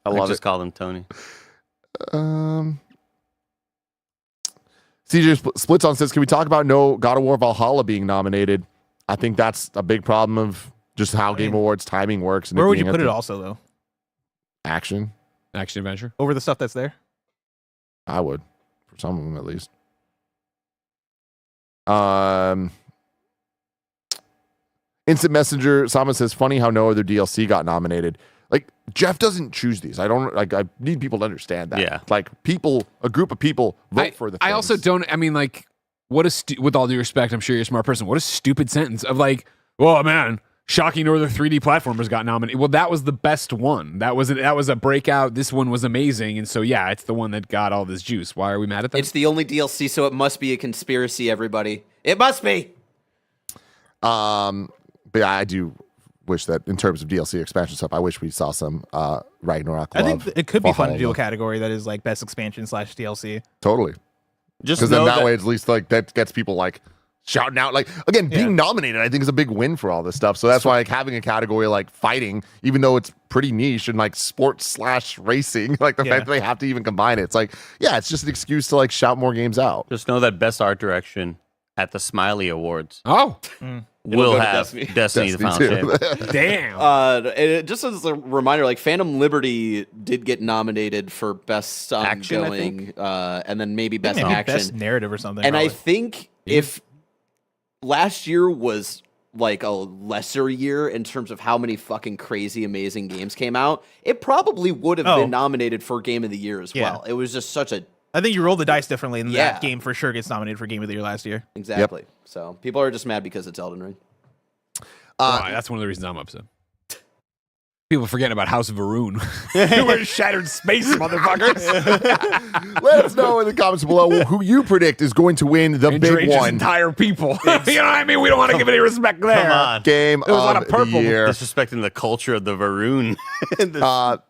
I love just it. called him Tony. CJ Splits on says, can we talk about no God of War Valhalla being nominated? I think that's a big problem of just how Game Awards timing works. And Where would you put it also, though? Action adventure. Over the stuff that's there? I would, for some of them at least. Instant Messenger, Sama says, funny how no other DLC got nominated. Like, Jeff doesn't choose these. I need people to understand that. Yeah. Like, a group of people vote for the things. I also don't. I mean, like, what a with all due respect, I'm sure you're a smart person. What a stupid sentence of like, oh man, shocking no other 3D platformers got nominated. Well, that was the best one. That was a breakout. This one was amazing, and so yeah, it's the one that got all this juice. Why are we mad at that? It's the only DLC, so it must be a conspiracy, everybody. It must be. But yeah, I do wish that in terms of DLC expansion stuff, I wish we saw some Ragnarok I love. think it could be fun to do Valhalla. a category that is like best expansion / DLC. Totally. Just Because know then that way, at least like that gets people like shouting out. Like, again, being nominated, I think is a big win for all this stuff. So that's why like having a category like fighting, even though it's pretty niche and like sports / racing, like the fact that they have to even combine it, it's like, yeah, it's just an excuse to like shout more games out. Just know that best art direction at the Smiley Awards oh, will go to have Destiny. Destiny the Final Shape. damn. Just as a reminder, like Phantom Liberty did get nominated for best Action, I ongoing, and then maybe best Maybe action. best narrative or something. And I probably. think if last year was like a lesser year in terms of how many fucking crazy amazing games came out, it probably would have been nominated for Game of the Year as well. It was just such a I think you roll the dice differently, and Yeah. that game for sure gets nominated for Game of the Year last year. exactly. So people are just mad because it's Elden Ring. That's one of the reasons I'm upset. People forgetting about House of Varun. We're shattered space, motherfuckers. Let us know in the comments below who you predict is going to win the And big Drage's one. entire people. You know what I mean? We don't want to give any respect there. Come on. Game It was a lot of of purple. the year. Disrespecting the culture of the Varun.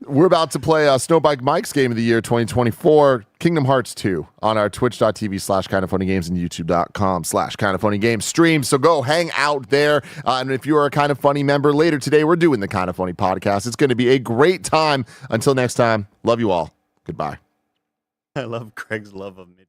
We're about to play Snowbike Mike's Game of the Year 2024, Kingdom Hearts 2, on our twitch.tv/kindoffunnygames and youtube.com/kindoffunnygames stream. So go hang out there. And if you are a Kind of Funny member, later today, we're doing the Kind of Funny podcast. It's going to be a great time. Until next time, love you all. Goodbye. I love Craig's love of mid.